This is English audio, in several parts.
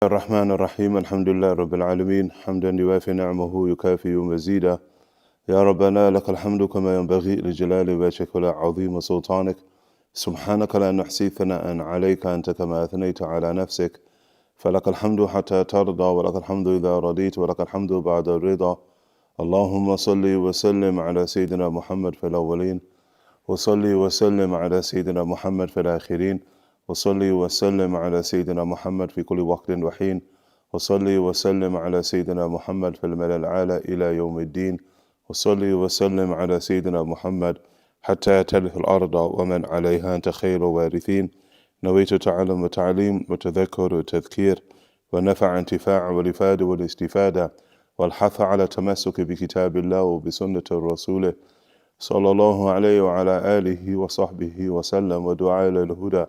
الرحمن الرحيم الحمد لله رب العالمين حمدا يوافي نعمه يكافئ مزيدا يا ربنا لك الحمد كما ينبغي لجلال وجهك وعظيم سلطانك سبحانك لا نحصي ثناء عليك أنت كما أثنيت على نفسك فلك الحمد حتى ترضى ولك الحمد إذا رضيت ولك الحمد بعد الرضا اللهم صل وسلم على سيدنا محمد في الأولين وصلي وسلم على سيدنا محمد في الآخرين وصلي وسلم على سيدنا محمد في كل وقت وحين وصلي وسلم على سيدنا محمد في الملأ الأعلى إلى يوم الدين وصلي وسلم على سيدنا محمد حتى ترث الأرض ومن عليها أنت خير وارثين نويت تعلم وتعليم وتذكر وتذكير ونفع انتفاع والإفادة والاستفادة والحث على التمسك بكتاب الله وبسنة رسوله صلى الله عليه وعلى آله وصحبه وسلم ودعاء إلى الهدى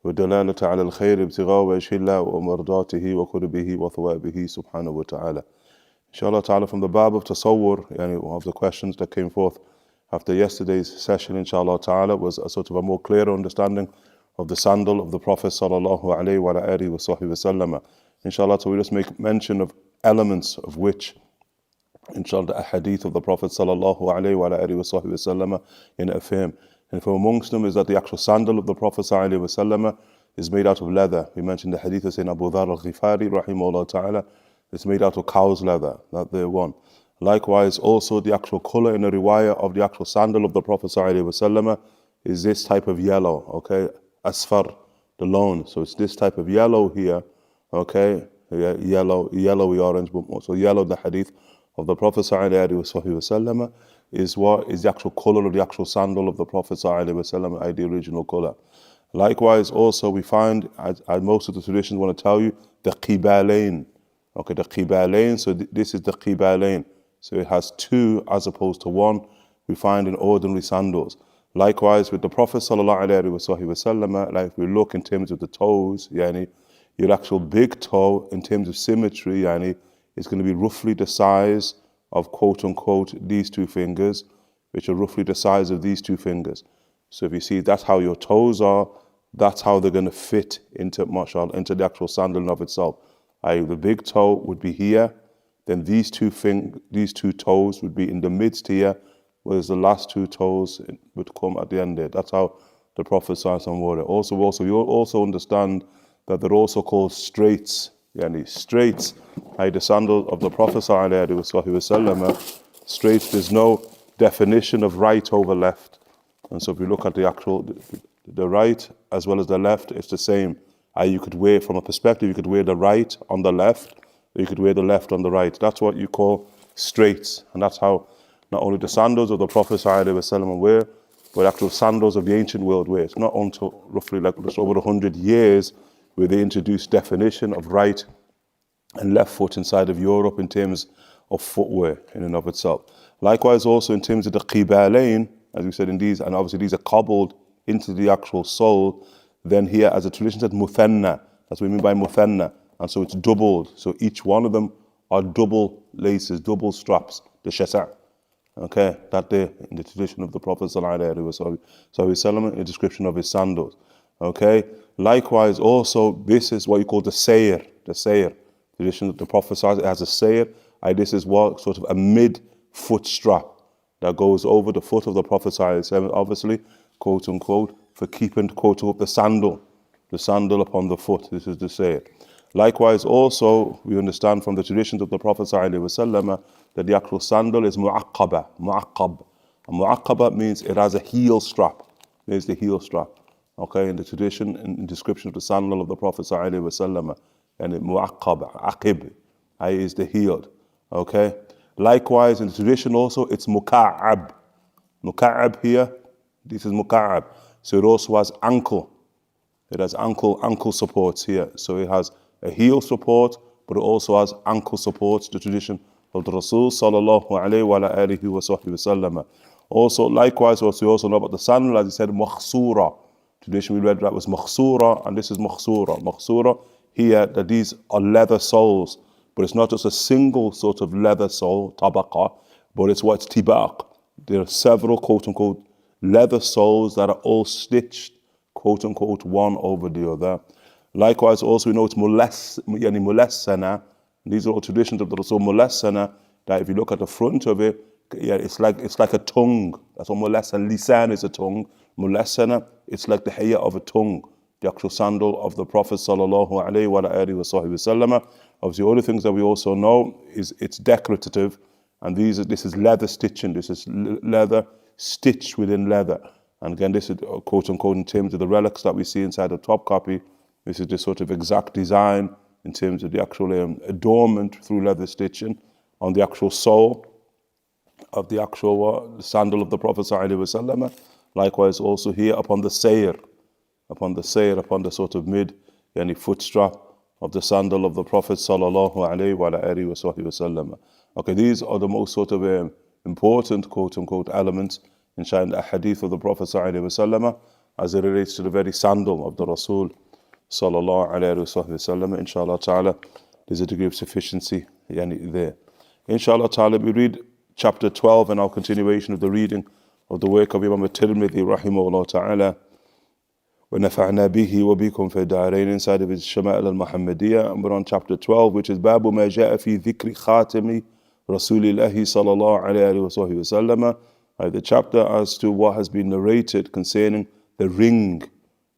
ودلالة على الخير ابتغاء وجه الله ومرضاته وقربه وثوابه سبحانه وتعالى. Inshallah ta'ala, from the Bab of Tasawwur, of the questions that came forth after yesterday's session, inshallah ta'ala, was a sort of a more clear understanding of the sandal of the Prophet sallallahu alayhi wa alihi wa sahbihi wasallam. Inshallah, so we just make mention of elements of which, inshallah, a hadith of the Prophet sallallahu alayhi wa alihi wa sahbihi wasallam in affirm. And from amongst them is that the actual sandal of the Prophet ﷺ is made out of leather. We mentioned the hadith of Sayyidina Abu Dharr al-Ghifari, rahimahullah ta'ala, it's made out of cow's leather, that the one. Likewise, also the actual color in the riwayah of the actual sandal of the Prophet ﷺ is this type of yellow, okay? Asfar, the lone. So it's this type of yellow here, okay? Yellowy orange, but also yellow, the hadith of the Prophet ﷺ is what is the actual color of the actual sandal of the Prophet ﷺ, the original color. Likewise, also we find, as most of the traditions want to tell you, the qibalain. Okay, the qibalain, so this is the qibalain. So it has two as opposed to one, we find in ordinary sandals. Likewise, with the Prophet ﷺ, like if we look in terms of the toes, your actual big toe, in terms of symmetry, is going to be roughly the size of quote-unquote these two fingers, which are roughly the size of these two fingers. So if you see that's how your toes are, that's how they're going to fit into, mashallah, into the actual sandal in of itself. The big toe would be here, then these two toes would be in the midst here, whereas the last two toes would come at the end there. That's how the Prophet wore it. Also, you also understand that they're also called straights. Straights, the sandal of the Prophet ﷺ, straights, there's no definition of right over left. And so if you look at the right as well as the left, it's the same. You could wear, from a perspective, you could wear the right on the left, or you could wear the left on the right. That's what you call straights. And that's how not only the sandals of the Prophet ﷺ wear, but actual sandals of the ancient world wear. It's not until roughly like just over 100 years where they introduced definition of right and left foot inside of Europe in terms of footwear in and of itself. Likewise also in terms of the qibalain, as we said in these, and obviously these are cobbled into the actual sole, then here as the tradition said muthanna, that's what we mean by muthanna, and so it's doubled. So each one of them are double laces, double straps, the shasa'. Okay, that there in the tradition of the Prophet sallallahu alaihi wasallam, in the description of his sandals. Okay, likewise also this is what you call the sayr, tradition of the Prophet sallallahu has a sayr. This is what sort of a mid-foot strap that goes over the foot of the Prophet sallallahu, obviously, quote unquote, for keeping quote unquote the sandal upon the foot. This is the sayr. Likewise also we understand from the traditions of the Prophet sallallahu that the actual sandal is mu'aqqab. And mu'aqqaba means it has a heel strap. There's the heel strap. Okay, in the tradition and description of the sandal of the Prophet ﷺ, and mu'aqqab, aqib, is the healed. Okay, likewise in the tradition also it's muka'ab. Muka'ab here, this is muka'ab. So it also has ankle. It has ankle supports here. So it has a heel support, but it also has ankle supports, the tradition of the Rasul sallallahu alayhi wa alihi wa sahbihi wasallam. Also, likewise, we also know about the sandal, as he said, makhsura. Tradition we read that was makhsura, and this is makhsura. Makhsura here, that these are leather soles, but it's not just a single sort of leather sole, tabaqa, but it's what's tibaq. There are several quote-unquote leather soles that are all stitched, quote-unquote, one over the other. Likewise, also we know it's mulassana. These are all traditions of the Rasul. Mulassana, that if you look at the front of it, yeah, it's like a tongue. That's what mulassana. Lisan is a tongue. Mulassana, it's like the hayya of a tongue, the actual sandal of the Prophet sallallahu alaihi wasallam. Obviously, all the things that we also know is it's decorative, and this is leather stitching. This is leather stitched within leather. And again, this is quote unquote in terms of the relics that we see inside the top copy. This is the sort of exact design in terms of the actual adornment through leather stitching on the actual sole of the actual sandal of the Prophet sallallahu alaihi wasallam. Likewise, also here upon the upon the sort of mid, foot strap of the sandal of the Prophet sallallahu alaihi wasallam. Okay, these are the most sort of important quote unquote elements inside the hadith of the Prophet sallallahu alaihi wasallam as it relates to the very sandal of the Rasul sallallahu alaihi wasallam. Inshallah ta'ala, there's a degree of sufficiency there. Inshallah ta'ala, we read chapter 12 and our continuation of the reading of the work of Imam al-Tirmidhi rahimahullah ta'ala. وَنَفَعْنَا بِهِ وَبِكُمْ فِي الدَّارَيْنِ, inside of his Shama'il al-Muhammadiyya, and we're on chapter 12, which is بَابُ مَا جَاءَ فِي ذِكْرِ خَاتَمِ رَسُولِ اللَّهِ صَلَى اللَّهُ عَلَيْهِ وَسَلَّمَ. The chapter as to what has been narrated concerning the ring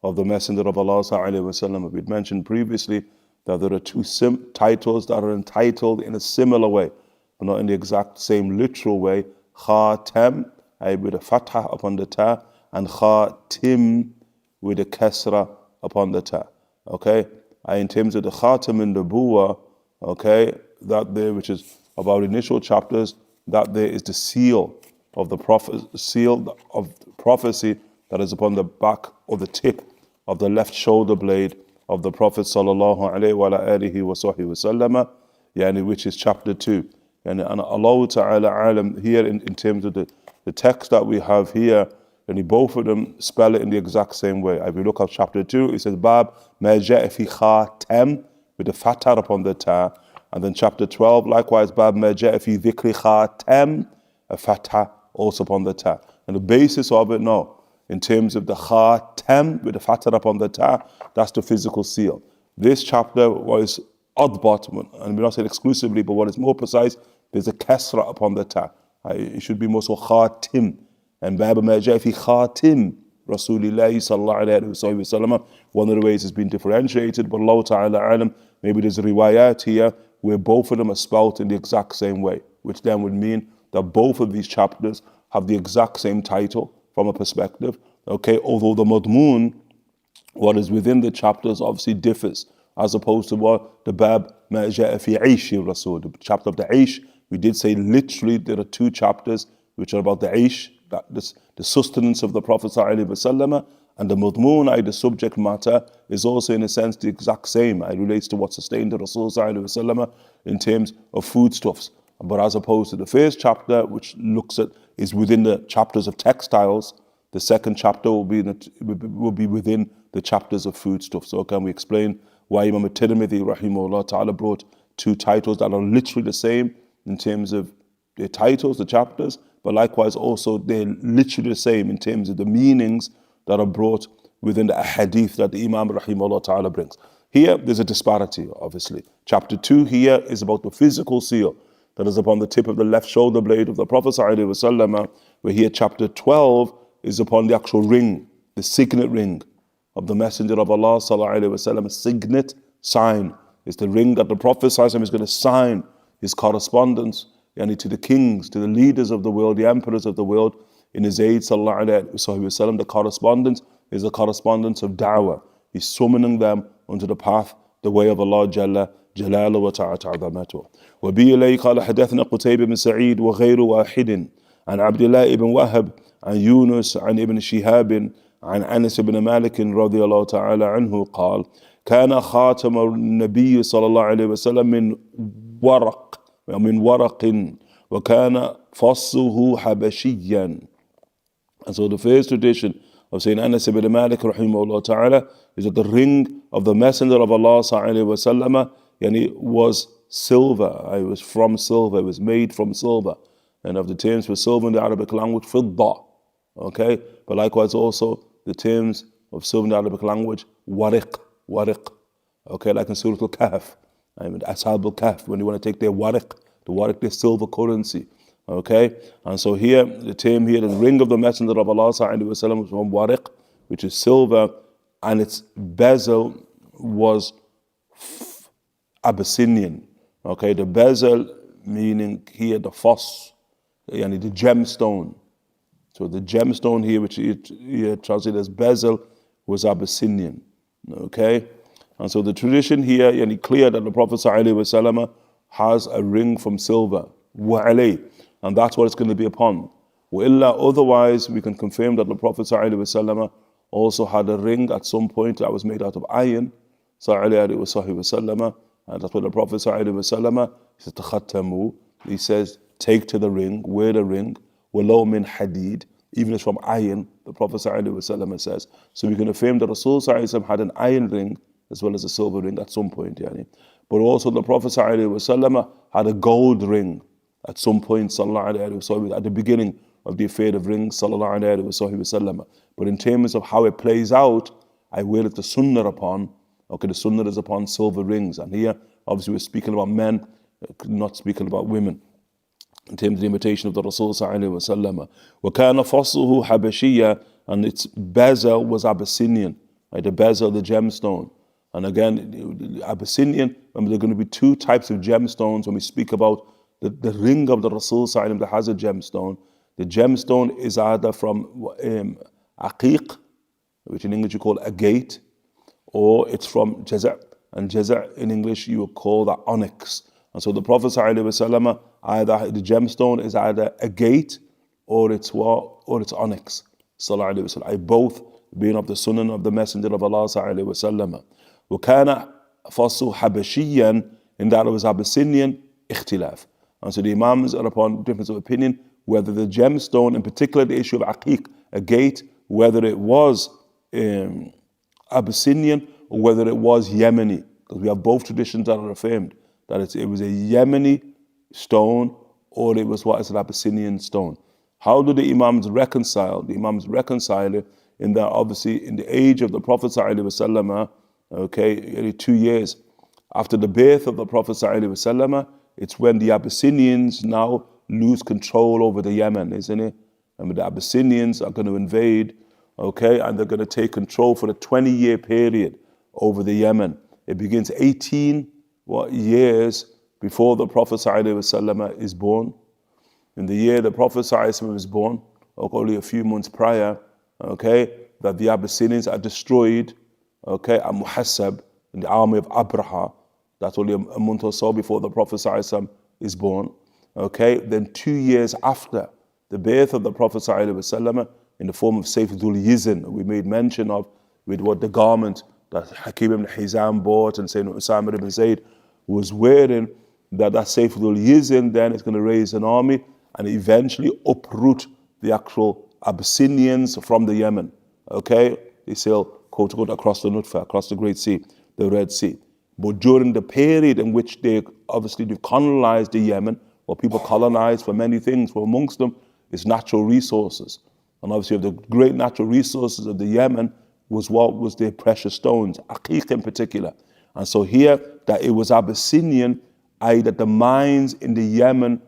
of the Messenger of Allah sallallahu alaihi wasallam. We'd mentioned previously that there are two titles that are entitled in a similar way, but not in the exact same literal way. Khatam, with a fatha upon the ta, and khatim with a kasra upon the ta. Okay, in terms of the khatam in the nubuwah, okay, that there, which is about initial chapters, that there is the seal of the prophet, seal of prophecy that is upon the back or the tip of the left shoulder blade of the Prophet sallallahu alaihi wasallam, which is chapter 2. And Allah Ta'ala alam here in terms of the text that we have here, and both of them spell it in the exact same way. If you look at chapter 2, it says Bab ma ja'a fi khatam with the fatha upon the ta, and then chapter 12, likewise Bab ma ja'a fi dhikri khatam, a fatha also upon the ta. And the basis of it now, in terms of the khatam with the fatha upon the ta, that's the physical seal. This chapter was adbat, and we're not saying exclusively, but what is more precise, there's a kasra upon the ta. It should be more so khatim. And Baba ma ja'a fi khatim Rasulillahi sallallahu alayhi wa sallam. One of the ways it's been differentiated, but Allah Ta'ala alam, maybe there's a riwayat here where both of them are spelt in the exact same way, which then would mean that both of these chapters have the exact same title from a perspective. Okay, although the madmoon, what is within the chapters, obviously differs, as opposed to what the Bab ma ja'a fi aishi Rasul, the chapter of the aish. We did say literally there are two chapters which are about the aish, the sustenance of the Prophet ﷺ, and the madmoon, the subject matter, is also in a sense the exact same. It relates to what sustained the Rasul ﷺ in terms of foodstuffs. But as opposed to the first chapter, which is within the chapters of textiles, the second chapter will be within the chapters of foodstuffs. So can we explain why Imam al-Tirmidhi rahimahullah ta'ala brought two titles that are literally the same in terms of their titles, the chapters, but likewise also they're literally the same in terms of the meanings that are brought within the hadith that the Imam rahimahullah ta'ala brings. Here there's a disparity, obviously. Chapter 2 here is about the physical seal that is upon the tip of the left shoulder blade of the Prophet sallallahu alaihi wasallam, where here chapter 12 is upon the actual ring, the signet ring of the Messenger of Allah sallallahu alaihi wasallam. Signet, sign, is the ring that the Prophet sallallahu alaihi wasallam is going to sign his correspondence to the kings, to the leaders of the world, the emperors of the world in his aid sallallahu alaihi wasallam. The correspondence is a correspondence of da'wah. He's summoning them onto the path, the way of Allah Jalla جلاله وتعظمته. وبه إليه قال حدثنا قتيبة بن سعيد وغير واحد عن عبد الله بن وهب عن يونس عن ابن شهاب عن أنس بن مالك رضي الله تعالى عنه قال كان خاتم النبي صلى الله عليه وسلم من ورق وكان فصه حبشيا. And so the first tradition of Sayyidina Anas ibn Malik rahimahullah ta'ala is that the ring of the Messenger of Allah sallallahu alaihi wasallam was silver. It was from silver. It was made from silver. And of the terms for silver in the Arabic language, fidda. Okay? But likewise also the terms of silver in the Arabic language, wariq. Okay, like in Surah Al-Kahf, Ashab al-Kahf, when you want to take their waraq, their silver currency. Okay, and so here, the term here, the ring of the Messenger of Allah sallallahu alaihi wasallam was from waraq, which is silver, and its bezel was Abyssinian. Okay, the bezel meaning here the phos, yani the gemstone. So the gemstone here, which here translated as bezel, was Abyssinian. Okay, and so the tradition here, yani clear that the Prophet ﷺ has a ring from silver, وَعَلَيْهِ, and that's what it's going to be upon. Otherwise, we can confirm that the Prophet ﷺ also had a ring at some point that was made out of iron, and that's what the Prophet ﷺ says, تَخَتَّمُوا, he says, take to the ring, wear the ring, وَلَوْ مِنْ حَدِيد, even if it's from iron, the Prophet ﷺ says. So we can affirm that Rasul ﷺ had an iron ring as well as a silver ring at some point. Yani. But also the Prophet ﷺ had a gold ring at some point, at the beginning of the affair of rings. But in terms of how it plays out, I will it the sunnah upon. Okay, the sunnah is upon silver rings. And here, obviously, we're speaking about men, not speaking about women. In terms of the imitation of the Rasul sallallahu alaihi wasallam, وَكَانَ فَصُّهُ حَبَشِيًّا, and its bezel was Abyssinian, right? The bezel, the gemstone. And again, Abyssinian, remember there are going to be two types of gemstones when we speak about the ring of the Rasul sallallahu alaihi wasallam that has a gemstone. The gemstone is either from aqiq, which in English you call agate, or it's from jaza', and jaza' in English you would call that onyx. And so the Prophet ﷺ, either the gemstone is either agate or it's what, or it's onyx. Both being of the sunnah of the Messenger of Allah ﷺ. وَكَانَ فَصُّ حَبَشِيًّا, in that it was Abyssinian, ikhtilaf. And so the Imams are upon difference of opinion whether the gemstone, in particular the issue of aqiq, agate, whether it was Abyssinian or whether it was Yemeni, because we have both traditions that are affirmed that it was a Yemeni stone or it was what is an Abyssinian stone. How do the Imams reconcile? The Imams reconcile it in that obviously in the age of the Prophet ﷺ, okay, 2 years after the birth of the Prophet ﷺ, it's when the Abyssinians now lose control over the Yemen, isn't it? And the Abyssinians are going to invade, okay, and they're going to take control for a 20-year period over the Yemen. It begins 18 years before the Prophet ﷺ is born. In the year the Prophet ﷺ was born, only a few months prior, okay, that the Abyssinians are destroyed, okay, at Muhassab, in the army of Abraha. That's only a month or so before the Prophet ﷺ is born. Okay, then 2 years after the birth of the Prophet ﷺ, in the form of Sayf al-Yizn, we made mention of, with what the garment that Hakim ibn Hizam bought and Sayyidina Usama ibn Zayd was wearing, that Sayf al-Yizn then is going to raise an army and eventually uproot the actual Abyssinians from the Yemen. Okay, they sail, quote unquote, across the Nutfa, across the Great Sea, the Red Sea. But during the period in which they obviously colonized the Yemen, or people colonized for many things, for amongst them is natural resources. And obviously of the great natural resources of the Yemen was what was their precious stones, aqiq in particular. And so here, that it was Abyssinian, i.e. that the mines in the Yemen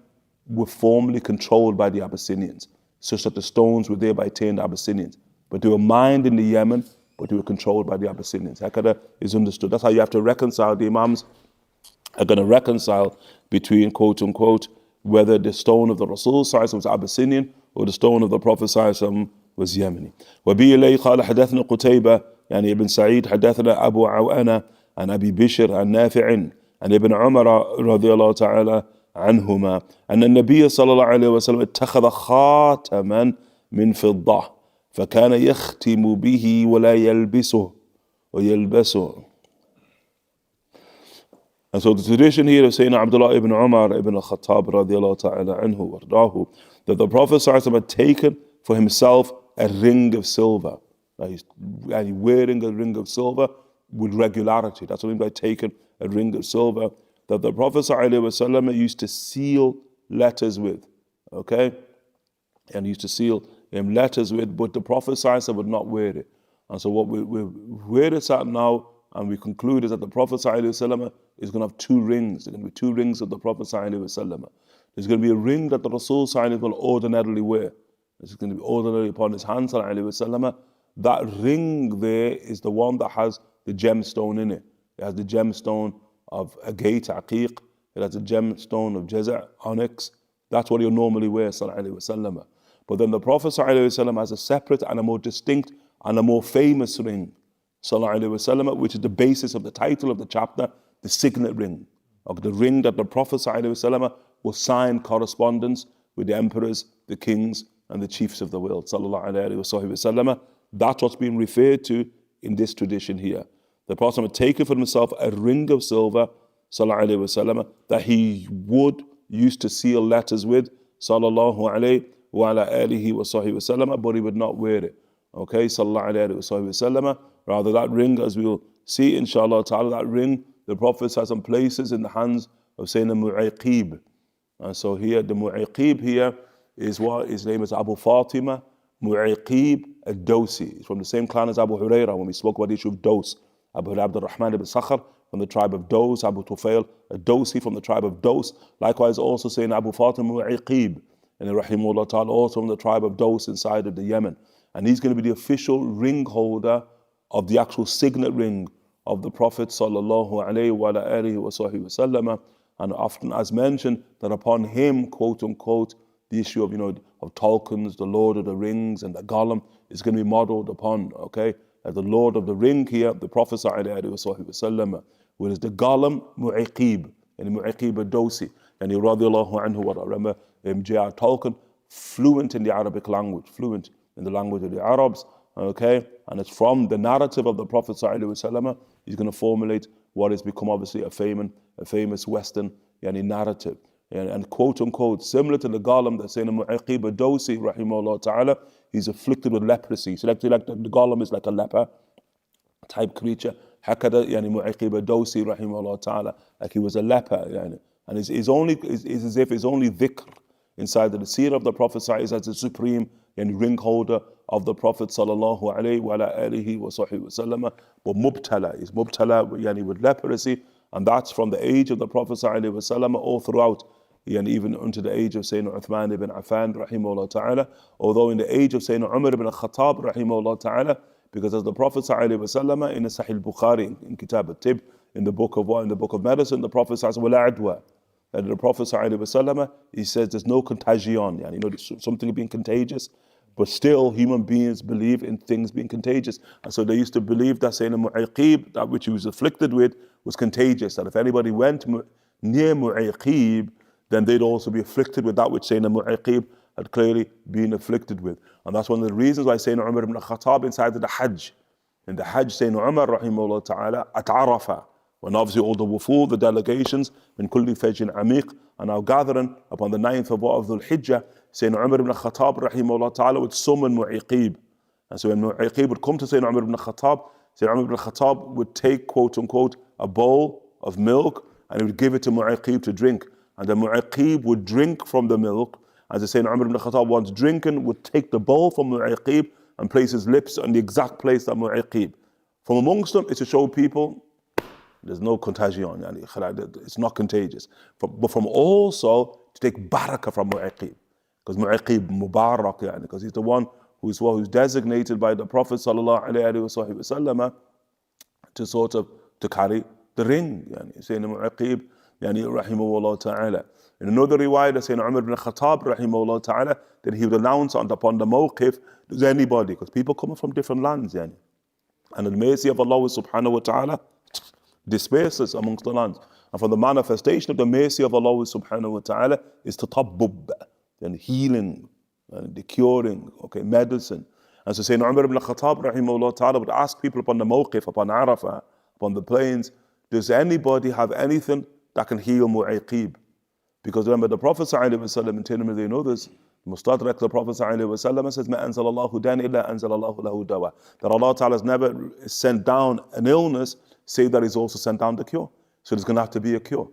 were formerly controlled by the Abyssinians, such that the stones were thereby turned Abyssinians. But they were mined in the Yemen, but they were controlled by the Abyssinians. Hakada is understood. That's how you have to reconcile. The Imams are going to reconcile between, quote unquote, whether the stone of the Rasul was Abyssinian or the stone of the Prophet was Yemeni. وبه إليه قال حدثنا قتيبة يعني ابن سعيد حدثنا أبو عوانة عن أبي بشر عن نافع عن ابن عمر رضي الله تعالى عنهما أن النبي صلى الله عليه وسلم اتخذ خاتما من فضة فكان يختم به ولا يلبسه ويلبسه. And so the tradition here of Sayyidina Abdullah ibn Umar ibn al-Khattab radiallahu ta'ala anhu wardahu, that the Prophet ﷺ had taken for himself a ring of silver. He's wearing a ring of silver with regularity. That's what I mean by taking a ring of silver, that the Prophet ﷺ used to seal letters with. Okay? And he used to seal letters with, but the Prophet ﷺ would not wear it. And so where it's at now, and we concluded that the Prophet ﷺ is going to have two rings. There are going to be two rings of the Prophet ﷺ. There's going to be a ring that the Rasul ﷺ will ordinarily wear. It's going to be ordinarily upon his hand ﷺ. That ring there is the one that has the gemstone in it. It has the gemstone of agate, aqiq. It has the gemstone of jaza', onyx. That's what he'll normally wear ﷺ. But then the Prophet ﷺ has a separate and a more distinct and a more famous ring, ﷺ, which is the basis of the title of the chapter, the signet ring. The ring that the Prophet ﷺ will sign correspondence with the emperors, the kings, and the chiefs of the world. ﷺ. That's what's being referred to in this tradition here. The Prophet had taken for himself a ring of silver, ﷺ, that he would use to seal letters with, sallallahu alayhi wa ala alihi wa sahbihi wasallam, but he would not wear it. Okay, sallallahu alayhi wa sahbihi wasallam. Rather, that ring, as we will see, inshallah ta'ala, that ring, the Prophet has some places in the hands of Sayyidina Mu'aqib. And so here, the Mu'aqib here is what? His name is Abu Fatima Mu'aqib al-Dawsi. He's from the same clan as Abu Hurairah when we spoke about the issue of Daws. Abu Abdurrahman ibn Sakhar from the tribe of Daws, Abu Tufail al-Dawsi from the tribe of Daws. Likewise, also saying Abu Fatima Mu'aqib, and rahimahullah ta'ala, also from the tribe of Daws inside of the Yemen. And he's going to be the official ring holder of the actual signet ring of the Prophet sallallahu alayhi wa alihi wa sahbihi wasallam. And often, as mentioned, that upon him, quote unquote, the issue of of Tolkien's The Lord of the Rings and the Gollum is going to be modeled upon. Okay, as the Lord of the Ring here, the Prophet sallallahu alayhi wa sahbihi wasallam, whereas the Gollum Mu'aqib, and Mu'aqib al-Dawsi, and he radiallahu anhu, what I remember, J.R. Tolkien, fluent in the Arabic language, fluent in the language of the Arabs. Okay, and it's from the narrative of the Prophet ﷺ, he's going to formulate what has become obviously a famous Western narrative. And quote unquote, similar to the Gollum that's saying Mu'aqib al-Dawsi, rahimahullah ta'ala, he's afflicted with leprosy. So like the Gollum is like a leper type creature. Hakada, Mu'aqib al-Dawsi, rahimahullah ta'ala, like he was a leper. And it's as if his only dhikr inside of the seerah of the Prophet is as the supreme ring holder of the Prophet sallallahu alayhi wa alihi wa sahbihi wasallam. But mubtala is mubtala with leprosy, and that's from the age of the Prophet sallallahu alayhi wasallam all throughout, even unto the age of Sayyidina Uthman ibn Affan rahimahullah ta'ala. Although in the age of Sayyidina Umar ibn al-Khattab rahimahullah ta'ala, because as the Prophet sallallahu alayhi wasallam in the Sahih Bukhari, in Kitab al-Tib, in the book of what? In the book of medicine, the Prophet says, wala adwa. And the Prophet ﷺ, he says there's no contagion, something being contagious, but still human beings believe in things being contagious. And so they used to believe that saying Mu'aqib, that which he was afflicted with, was contagious. That if anybody went near Mu'aqib, then they'd also be afflicted with that which Sayyidina Mu'aqib had clearly been afflicted with. And that's one of the reasons why Sayyidina Umar ibn al-Khattab inside of the Hajj, in the Hajj, Sayyidina Umar rahimahullah ta'ala, at Arafah, when obviously all the wufud, the delegations, min kulli fajin amiq, are now gathering upon the 9th of Dhul Hijjah, Sayyidina Umar ibn al-Khattab rahimahullah ta'ala would summon Mu'aqib. And so when Mu'aqib would come to Sayyidina Umar ibn al-Khattab, Sayyidina Umar ibn al-Khattab would take, quote unquote, a bowl of milk and he would give it to Mu'aqib to drink. And then Mu'aqib would drink from the milk. As the Sayyidina Umar ibn al-Khattab, once drinking, would take the bowl from Mu'aqib and place his lips on the exact place that Mu'aqib. From amongst them, it's to show people there's no contagion, it's not contagious. But from also to take barakah from Mu'aqib, because Mu'aqib Mubarak, because he's the one who's designated by the Prophet sallallahu alayhi wa sallam to carry the ring. Sayyidina Mu'aqib, rahimahullah ta'ala. In another riwayah, Sayyidina Umar ibn al-Khattab, rahimahullah ta'ala, that he would announce upon the mawqif, does anybody, because people coming from different lands, and the mercy of Allah subhanahu wa ta'ala disperses amongst the lands. And from the manifestation of the mercy of Allah subhanahu wa ta'ala is tatabbub, and healing, and the curing, medicine. And so Sayyidina Umar ibn al-Khattab rahimahullah ta'ala would ask people upon the mawqif, upon Arafah, upon the plains, does anybody have anything that can heal Mu'aqib? Because remember the Prophet sallallahu alayhi wa sallam in Tirmidhi and others, Mustadrak, the Prophet sallallahu alayhi wa sallam says, مَا أَنزَلَ اللَّهُ دَانِ إِلَّا أَنزَلَ اللَّهُ لَهُ دَوَى. That Allah ta'ala has never sent down an illness, say that He's also sent down the cure. So there's going to have to be a cure.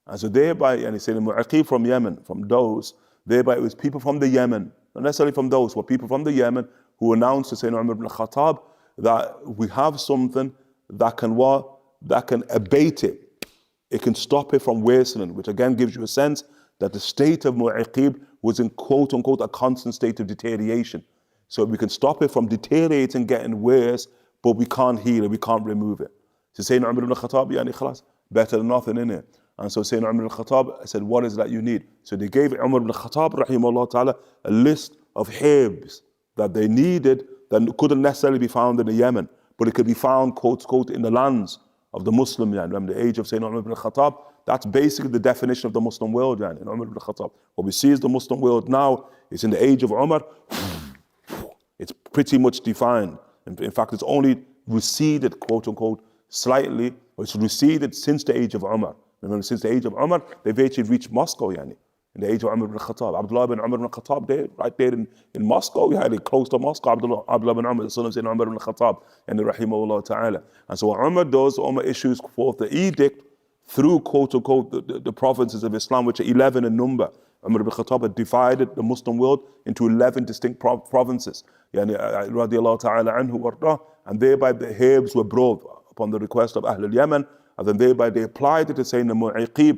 And so thereby, and he said, Mu'aqib from Yemen, from those, thereby it was people from the Yemen, not necessarily from those, but people from the Yemen who announced to Sayyidina Umar ibn al-Khattab that we have something that can what? That can abate it. It can stop it from worsening, which again gives you a sense that the state of mu'aqib was in quote unquote a constant state of deterioration. So we can stop it from deteriorating, getting worse, but we can't heal it, we can't remove it. So Sayyidina Umar ibn al-Khattab, yani khalas, better than nothing in it. And so Sayyidina Umar ibn al-Khattab said, what is that you need? So they gave Umar ibn al-Khattab, rahimahullah ta'ala, a list of herbs that they needed that couldn't necessarily be found in the Yemen, but it could be found, quote, quote, in the lands of the Muslim, yani, in the age of Sayyidina Umar ibn al-Khattab. That's basically the definition of the Muslim world, yani, in Umar ibn al-Khattab. What we see as the Muslim world now is in the age of Umar, it's pretty much defined. In fact, it's only receded, quote unquote, slightly, or it's receded since the age of Umar. Remember, since the age of Umar, they've actually reached Moscow, yani. In the age of Umar ibn Khattab. Abdullah ibn Umar ibn Khattab, there, right there in Moscow, we had it close to Moscow, Abdullah ibn Umar, the son of Sayyidina Umar ibn Khattab, and rahimahullah ta'ala. And so what Umar does, Umar issues forth the edict through, quote unquote, the provinces of Islam, which are 11 in number. Umar ibn Khattab had divided the Muslim world into 11 distinct provinces. Yani, radiallahu ta'ala anhu wardah, and thereby the herbs were brought upon the request of Ahl al-Yemen, and then thereby they applied it to Sayyidina Mu'aqib,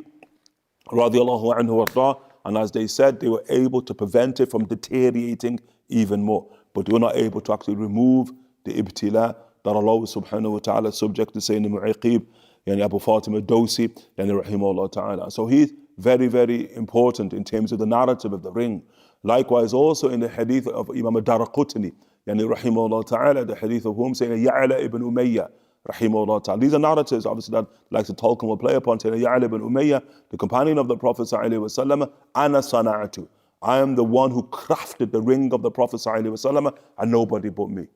radiallahu anhu wardah, and as they said, they were able to prevent it from deteriorating even more. But they were not able to actually remove the ibtila that Allah subhanahu wa ta'ala subject to Sayyidina Mu'aqib, yani Abu Fatima Dosi, yani rahimahullah ta'ala. So he's very, very important in terms of the narrative of the ring. Likewise also in the hadith of Imam al-Daraqutni, yani rahimahullah ta'ala, the hadith of whom saying Ya'la ibn Umayyah, rahimahullah ta'ala. These are narratives obviously that like the Tolkien will play upon, saying Ya'la ibn Umayyah, the companion of the Prophet sallallahu alaihi wasallam, ana sana'atu, I am the one who crafted the ring of the Prophet sallallahu alaihi wasallam, and nobody but me.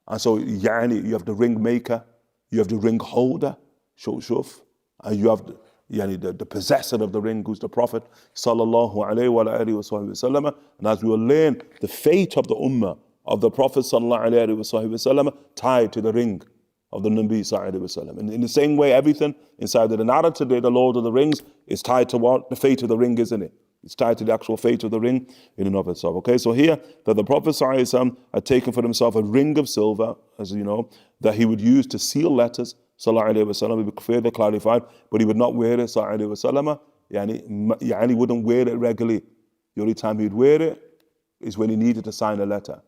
And so yani, you have the ring maker, you have the ring holder, shuf, and you have the possessor of the ring, who's the Prophet sallallahu alaihi wasallam. And as we will learn, the fate of the ummah of the Prophet sallallahu alaihi wasallam tied to the ring of the Nabi sallallahu alaihi wasallam. And in the same way, everything inside the narrative today, the Lord of the Rings, is tied to what the fate of the ring, isn't it? It's tied to the actual fate of the ring in and of itself. Okay, so here that the Prophet sallallahu alaihi wasallam had taken for himself a ring of silver, as you know, that he would use to seal letters. Sallallahu alaihi wasallam, it would be further clarified, but he would not wear it. Sallallahu alaihi wasallam, yani wouldn't wear it regularly. The only time he'd wear it is when he needed to sign a letter.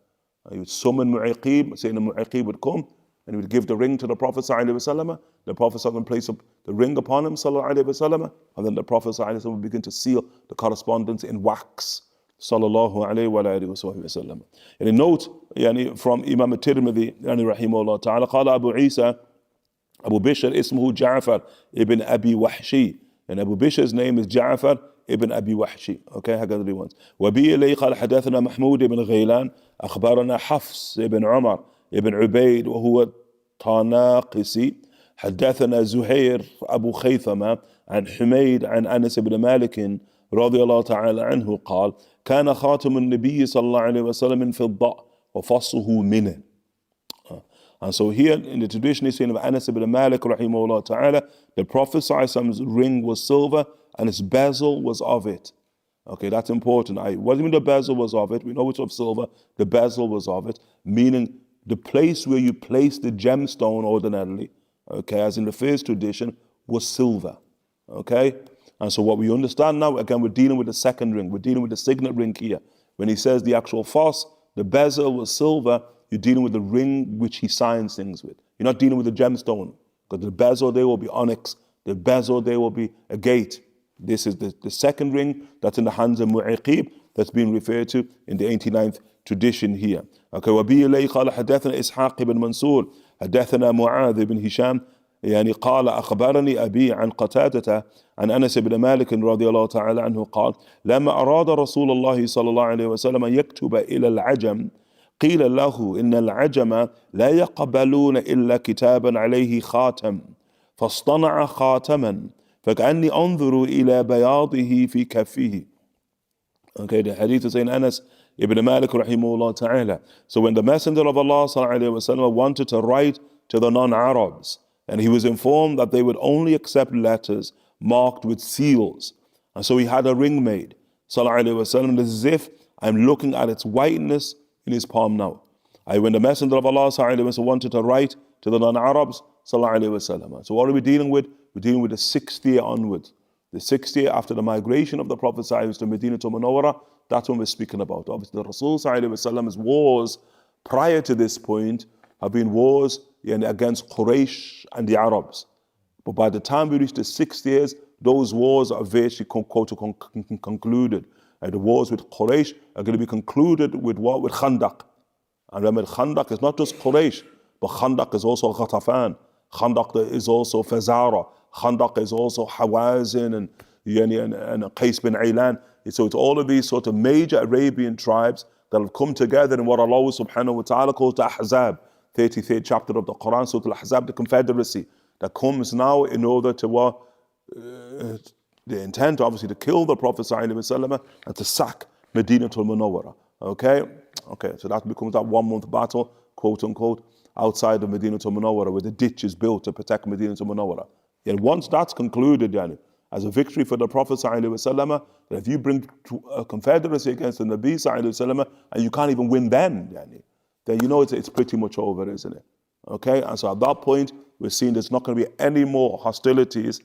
He would summon Mu'aqib, saying the Mu'aqib would come, and he would give the ring to the Prophet sallallahu alaihi wasallam. The Prophet sallallahu would place the ring upon him, sallallahu alaihi wasallam, and then the Prophet sallallahu would begin to seal the correspondence in wax. Sallallahu alaihi wasallam. And a note, yani from Imam al-Tirmidhi, yani rahimahullah ta'ala, qala Abu Isa, Abu Bishr ismuhu Ja'far ibn Abi Wahshi, and Abu Bishr's name is Ja'far ibn Abi Wahshi. Okay, هكذا once. وبه إليه قال حدثنا محمود بن غيلان أخبرنا حفص بن عمر ابن عبيد وهو طناقسي حدثنا زهير أبو خيثمة عن حميد عن أنس بن مالك رضي الله تعالى عنه قال كان خاتم النبي صلى الله عليه وسلم من فضة وفصه منه. And so here in the tradition is saying of Anas ibn Malik rahimahullah ta'ala, the Prophet Prophet's ring was silver and its bezel was of it. Okay, that's important. What do you mean the bezel was of it? We know it's of silver, the bezel was of it, meaning the place where you place the gemstone ordinarily, okay, as in the first tradition, was silver. Okay? And so what we understand now, again, we're dealing with the second ring, we're dealing with the signet ring here. When he says the actual fos, the bezel was silver, you're dealing with the ring which he signs things with. You're not dealing with the gemstone, because the bezel there will be onyx, the bezel there will be a gate. This is the second ring that's in the hands of Mu'aqib, that's being referred to in the 89th tradition here. Okay, وَبِي إِلَيْهِ قَالَ حَدَّثَنَا إِسْحَاقِ بن منصور حدثنا معاذ بن هشام يعني قال أخبرني أبي عن قتادة عن أنس بن مالك رضي الله تعالى عنه قال لما أراد رسول الله صلى الله عليه وسلم أن يكتب إلى العجم قيل له إن العجم لا يقبلون إلا كتابا عليه خاتم فاصطنع خاتما فكأني أنظر إلى بياضه في كفه. Okay, the hadith is saying Anas ibn Malik rahimahullah ta'ala. So when the Messenger of Allah sallallahu alayhi wa sallam wanted to write to the non-Arabs, and he was informed that they would only accept letters marked with seals, and so he had a ring made, sallallahu alayhi wa sallam, as if I'm looking at its whiteness in his palm now. When the Messenger of Allah sallallahu alayhi wa sallam wanted to write to the non-Arabs, sallallahu alaihi wasallam. So what are we dealing with? We're dealing with the 6th year onwards. The 6th year after the migration of the Prophet ﷺ to Medina to Munawwara, that's when we're speaking about. Obviously the Rasul ﷺ's wars prior to this point have been wars against Quraysh and the Arabs. But by the time we reach the 6th years, those wars are virtually concluded. And the wars with Quraysh are going to be concluded with what? With Khandaq. And remember, Khandaq is not just Quraysh, but Khandaq is also Ghatafan. Khandaq is also Fazara. Khandaq is also Hawazin and Qais bin Aylan. So it's all of these sort of major Arabian tribes that have come together in what Allah subhanahu wa ta'ala calls the Ahzab, 33rd chapter of the Quran, Surah Al-Ahzab, the confederacy that comes now in order to the intent obviously to kill the Prophet ﷺ and to sack Medina to Munawwara. Okay, so that becomes that 1 month battle, quote unquote, outside of Medina to Munawwara, where the ditch is built to protect Medina to Munawwara. And once that's concluded, as a victory for the Prophet ﷺ, that if you bring a confederacy against the Nabi ﷺ and you can't even win then you know it's pretty much over, isn't it? Okay, and so at that point, we're seeing there's not going to be any more hostilities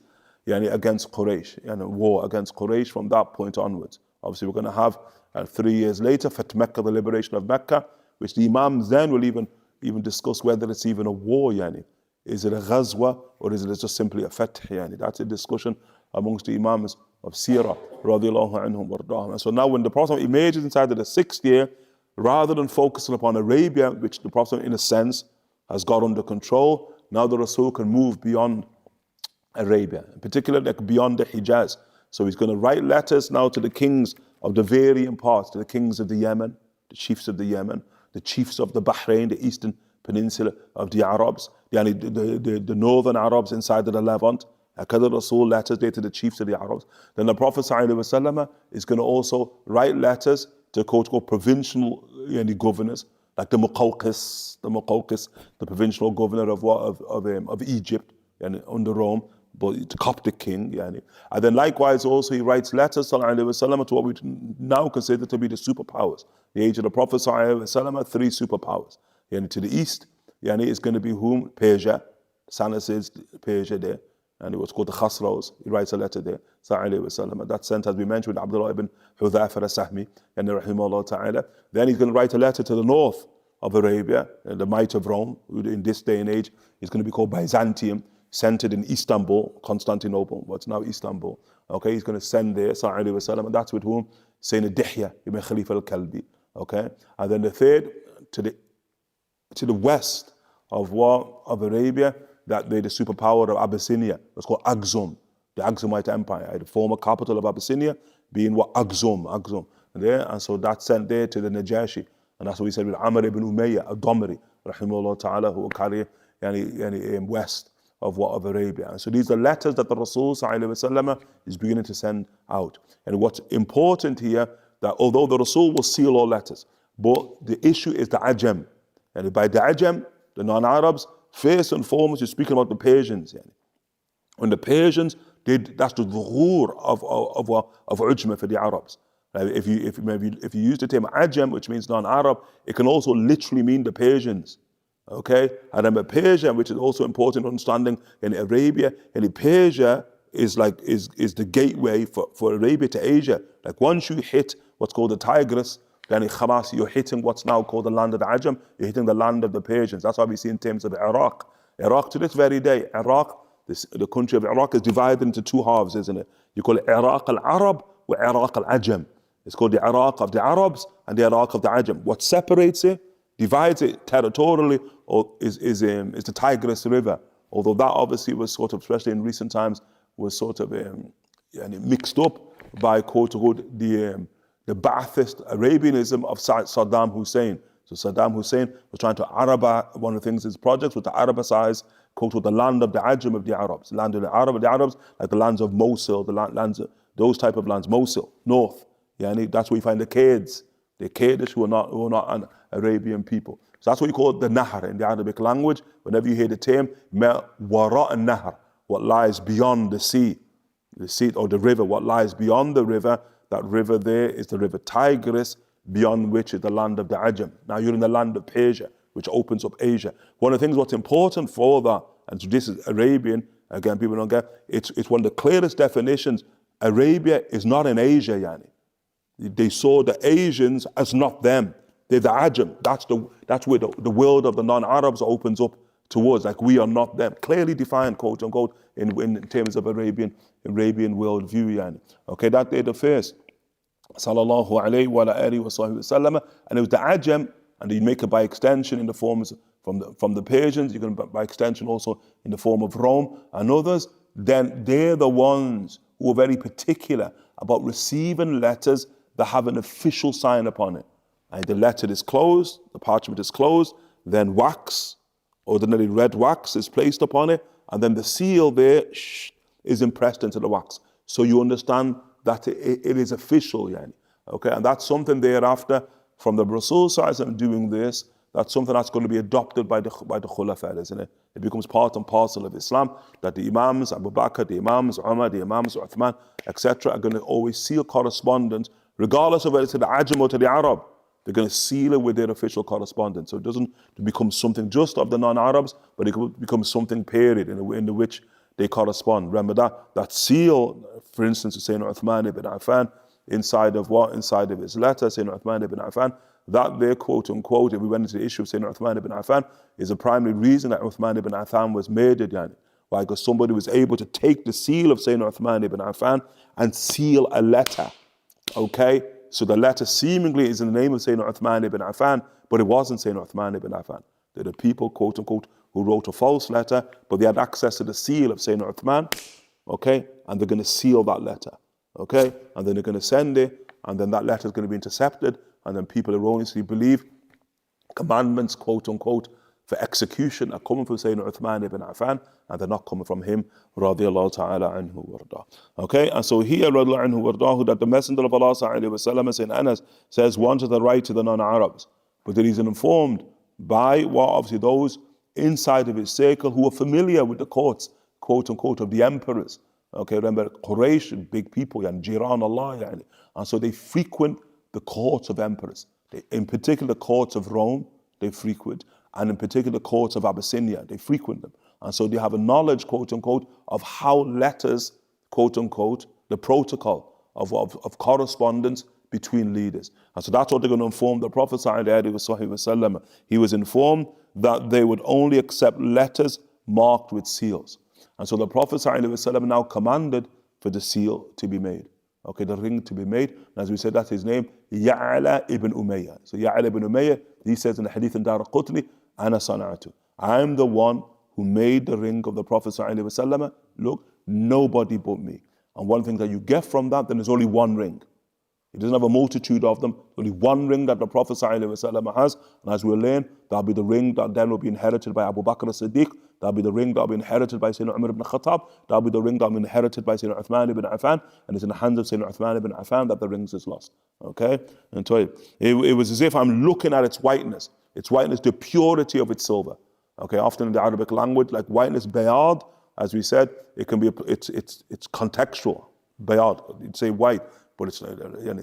against Quraysh, war against Quraysh from that point onwards. Obviously, we're going to have 3 years later, Fath Mecca, the liberation of Mecca, which the Imam then will even discuss whether it's even a war, Is it a ghazwa or is it just simply a fath, That's a discussion amongst the Imams of Sirah, radiallahu anhum wardahum. And so now when the Prophet emerges inside of the 6th year, rather than focusing upon Arabia, which the Prophet in a sense has got under control, now the Rasul can move beyond Arabia, in particular like beyond the Hijaz. So he's going to write letters now to the kings of the varying parts, to the kings of the Yemen, the chiefs of the Yemen, the chiefs of the Bahrain, the eastern peninsula of the Arabs, the northern Arabs inside of the Levant. Qadr Rasul letters there to the chiefs of the Arabs. Then the Prophet ﷺ is going to also write letters to quote provincial governors, like the Muqawqis, the provincial governor of Egypt and under Rome, but the Coptic king. And then likewise also he writes letters ﷺ to what we now consider to be the superpowers. The age of the Prophet ﷺ, 3 superpowers. To the east, it's going to be whom? Persia, Sanacids, Persia there. And it was called the Khasraws. He writes a letter there, sallallahu. That's sent, as we mentioned, with Abdullah ibn Hudhayfa al-Sahmi, and rahimahullah ta'ala. Then he's going to write a letter to the north of Arabia, the might of Rome, who in this day and age is going to be called Byzantium, centered in Istanbul, Constantinople, what's now Istanbul. Okay, he's going to send there, sallallahu, and that's with whom? Sayyidina Dihya ibn Khalifa al-Kalbi. Okay, and then the third, to the west of Arabia, that they're the superpower of Abyssinia. It's called Aksum, the Aksumite Empire, the former capital of Abyssinia being Aksum. And so that's sent there to the Najashi. And that's what we said with Amr ibn Umayyah, al-Damri, rahimahullah ta'ala, who will carry west of Arabia. And so these are letters that the Rasul ﷺ is beginning to send out. And what's important here, that although the Rasul will seal all letters, but the issue is the Ajam. And by the Ajam, the non-Arabs, first and foremost, you're speaking about the Persians. When the Persians did, that's the dhuhur of ujma for the Arabs. If you use the term Ajam, which means non-Arab, it can also literally mean the Persians. Okay, and then Persia, which is also important understanding in Arabia, and Persia is the gateway for Arabia to Asia. Like once you hit what's called the Tigris, then in Khamas, you're hitting what's now called the land of the Ajam, you're hitting the land of the Persians. That's why we see in terms of Iraq. Iraq to this very day, the country of Iraq is divided into 2 halves, isn't it? You call it Iraq al-Arab or Iraq al-Ajam. It's called the Iraq of the Arabs and the Iraq of the Ajam. What separates it, divides it territorially, is the Tigris River. Although that obviously was sort of, especially in recent times, was sort of mixed up by quote-unquote the Ba'athist Arabianism of Saddam Hussein. So Saddam Hussein was trying to one of the things his projects was to Arabicize, quote, the land of the Ajam of the Arabs, land of the Arabs, like the lands of Mosul, lands of those type of lands, Mosul, north. That's where you find the Kurds who are not an Arabian people. So that's what you call the Nahar in the Arabic language. Whenever you hear the term, wara an-Nahar, what lies beyond the sea or the river, what lies beyond the river, that river there is the river Tigris, beyond which is the land of the Ajam. Now you're in the land of Persia, which opens up Asia. One of the things what's important for that, And so this is Arabian. Again, people don't get it's one of the clearest definitions. Arabia is not in Asia, yani. They saw the Asians as not them. They're the Ajam. That's where the world of the non-Arabs opens up towards. Like we are not them. Clearly defined, quote unquote, in terms of Arabian worldview, yani. Okay, that they're the first. Sallallahu alayhi wa alihi wa sallam. And it was the Ajam, and you make it by extension in the forms from the Persians, you can by extension also in the form of Rome and others. Then they're the ones who are very particular about receiving letters that have an official sign upon it. And the letter is closed, the parchment is closed, then wax, ordinary red wax, is placed upon it, and then the seal there is impressed into the wax. So you understand that it is official, yani. Okay, and that's something thereafter from the Rasul Sallallahu doing this. That's something that's going to be adopted by the Khulafa, isn't it? It becomes part and parcel of Islam that the Imams, Abu Bakr, the Imams, Umar, the Imams, Uthman, etc. are going to always seal correspondence, regardless of whether it's to the Ajam or to the Arab. They're going to seal it with their official correspondence. So it doesn't become something just of the non-Arabs, but it becomes something period in which they correspond. Remember that seal, for instance, of Sayyidina Uthman ibn Affan, inside of what? Inside of his letter, Sayyidina Uthman ibn Affan, that there, quote unquote, if we went into the issue of Sayyidina Uthman ibn Affan, is a primary reason that Uthman ibn Affan was murdered, yani. Why? Because somebody was able to take the seal of Sayyidina Uthman ibn Affan and seal a letter. Okay? So the letter seemingly is in the name of Sayyidina Uthman ibn Affan, but it wasn't Sayyidina Uthman ibn Affan. They're the people, quote unquote, who wrote a false letter, but they had access to the seal of Sayyidina Uthman, okay? And they're going to seal that letter, okay? And then they're going to send it, and then that letter is going to be intercepted, and then people erroneously believe commandments, quote unquote, for execution are coming from Sayyidina Uthman ibn Affan, and they're not coming from him, radiyallahu ta'ala anhu warda. Okay, and so here, radiyallahu anhu wardahu, that the Messenger of Allah sallallahu alayhi wa sallam, Sayyidina Anas, says one to the right to the non-Arabs, but that he's informed by obviously those inside of his circle who are familiar with the courts, quote unquote, of the emperors. Okay, remember Quraysh, big people, and Jiran Allah, yani. And so they frequent the courts of emperors. In particular, the courts of Rome, they frequent, and in particular, the courts of Abyssinia, they frequent them. And so they have a knowledge, quote unquote, of how letters, quote unquote, the protocol of correspondence between leaders. And so that's what they're going to inform the Prophet ﷺ. He was informed that they would only accept letters marked with seals. And so the Prophet ﷺ now commanded for the seal to be made. Okay, the ring to be made. And as we said, that's his name, Ya'la ibn Umayyah. So Ya'la ibn Umayyah, he says in the hadith in Dar al-Qutni, Ana sana'atu. I am the one who made the ring of the Prophet ﷺ. Look, nobody but me. And one thing that you get from that, then there's only one ring. He doesn't have a multitude of them. Only one ring that the Prophet ﷺ has. And as we'll learn, that'll be the ring that then will be inherited by Abu Bakr as-Siddiq. That'll be the ring that'll be inherited by Sayyidina Umar ibn Khattab. That'll be the ring that'll be inherited by Sayyidina Uthman ibn Affan. And it's in the hands of Sayyidina Uthman ibn Affan that the rings is lost. Okay? And so it was as if I'm looking at its whiteness, the purity of its silver. Okay? Often in the Arabic language, like whiteness, bayad, as we said, it can be, it's contextual. Bayad, you'd say white. But it's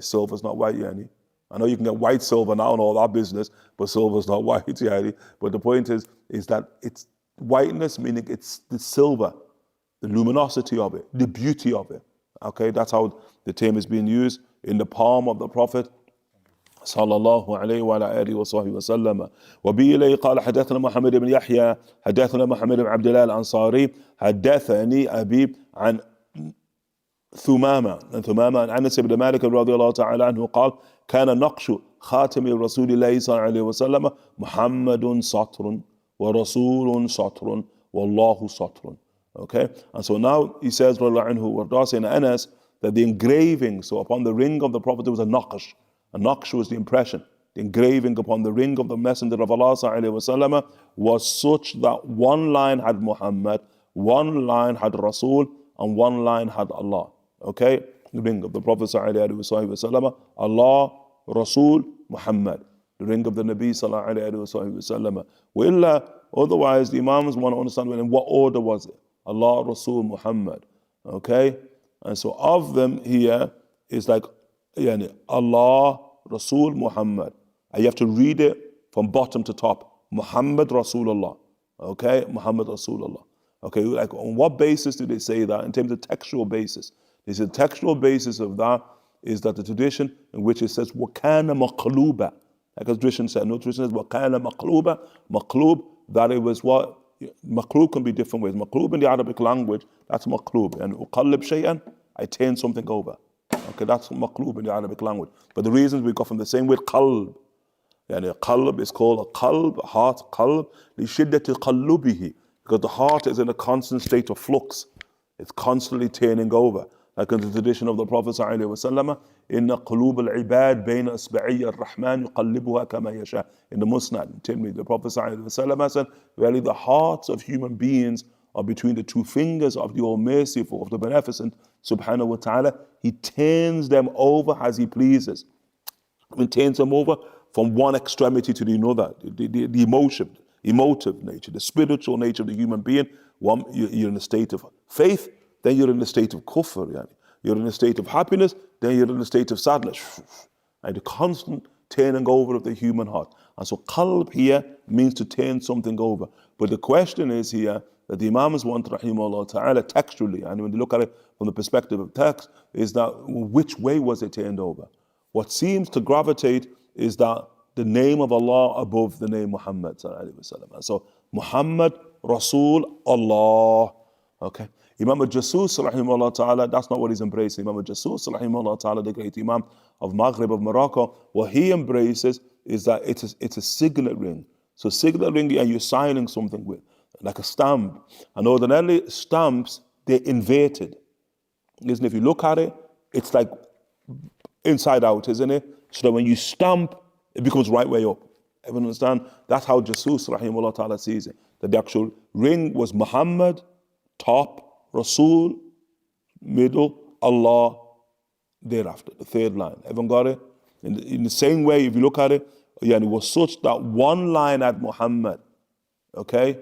silver's not white, yani. I know you can get white silver now and all that business, but silver's not white, yani. But the point is that it's whiteness, meaning it's the silver, the luminosity of it, the beauty of it. Okay, that's how the term is being used in the palm of the Prophet sallallahu alayhi wa alihi wa sahbihi wa sallam. وبه إليه قال حدثنا محمد بن يحيى حدثنا محمد بن عبد الله الأنصاري حدثني أبي عن ثمامة عن أنس بن مالك رضي الله تعالى عنه قال كان نقش خاتم رسول الله صلى الله عليه وسلم محمد سطر ورسول سطر والله سطر. Okay, and so now he says رضي الله عنه وارضاه, saying Anas, that the engraving, so upon the ring of the Prophet there was a naqsh. A naqsh was the impression. The engraving upon the ring of the Messenger of Allah صلى الله عليه وسلم was such that one line had Muhammad, one line had Rasul, and one line had Allah. Okay, the ring of the Prophet ﷺ, Allah, Rasul, Muhammad. The ring of the Nabi ﷺ. Otherwise, the Imams want to understand in what order was it? Allah, Rasul, Muhammad. Okay, and so of them here is like Allah, Rasul, Muhammad. And you have to read it from bottom to top. Muhammad Rasulullah. Okay, Muhammad Rasulullah. Okay, like on what basis do they say that? In terms of textual basis. They say the textual basis of that is that the tradition in which it says وَكَانَ مَقْلُوبًا, like a tradition said, no tradition says وَكَانَ مَقْلُوبًا, maqlub, that it was what, maqlub can be different ways. Maqlub in the Arabic language, that's maqlub. And uqallib shay'an, I turn something over. Okay, that's maqlub in the Arabic language. But the reasons we got from the same word qalb. Yani qalb is called a qalb, a heart, qalb, لِشِدَّةِ قَلُّبِهِ, because the heart is in a constant state of flux. It's constantly turning over. Like in the tradition of the Prophet ﷺ, إِنَّ قُلُوبَ الْعِبَادِ بَيْنَ أَصْبَعِيَّ الرَّحْمَنِ يُقَلِّبُهَا كَمَا يَشَاءُ. In the Musnad, Tirmidhi, the Prophet ﷺ said, really the hearts of human beings are between the two fingers of the All-Merciful, of the Beneficent, subhanahu wa ta'ala. He turns them over as He pleases. He turns them over from one extremity to the another. The emotive nature, the spiritual nature of the human being. One, you're in a state of faith, then you're in a state of kufr. Yani. You're in a state of happiness, then you're in a state of sadness. And the constant turning over of the human heart. And so qalb here means to turn something over. But the question is here that the Imams want, rahimahullah ta'ala, textually, and when they look at it from the perspective of text, is that which way was it turned over? What seems to gravitate is that the name of Allah above the name Muhammad. So Muhammad, Rasul, Allah. Okay. Imam al-Jasus, rahimahullah ta'ala, that's not what he's embracing. Imam al-Jasus, rahimahullah ta'ala, the great Imam of Maghrib, of Morocco, what he embraces is that it's a signet ring. So signet ring, and you're signing something with, like a stamp. And ordinarily stamps, they're inverted. Isn't it? If you look at it, it's like inside out, isn't it? So that when you stamp, it becomes right way up. Everyone understand? That's how Jasus, rahimahullah ta'ala, sees it. That the actual ring was Muhammad, top, Rasul, middle, Allah, thereafter, the third line. Everyone got it? In the same way, if you look at it, it was such that one line had Muhammad, okay?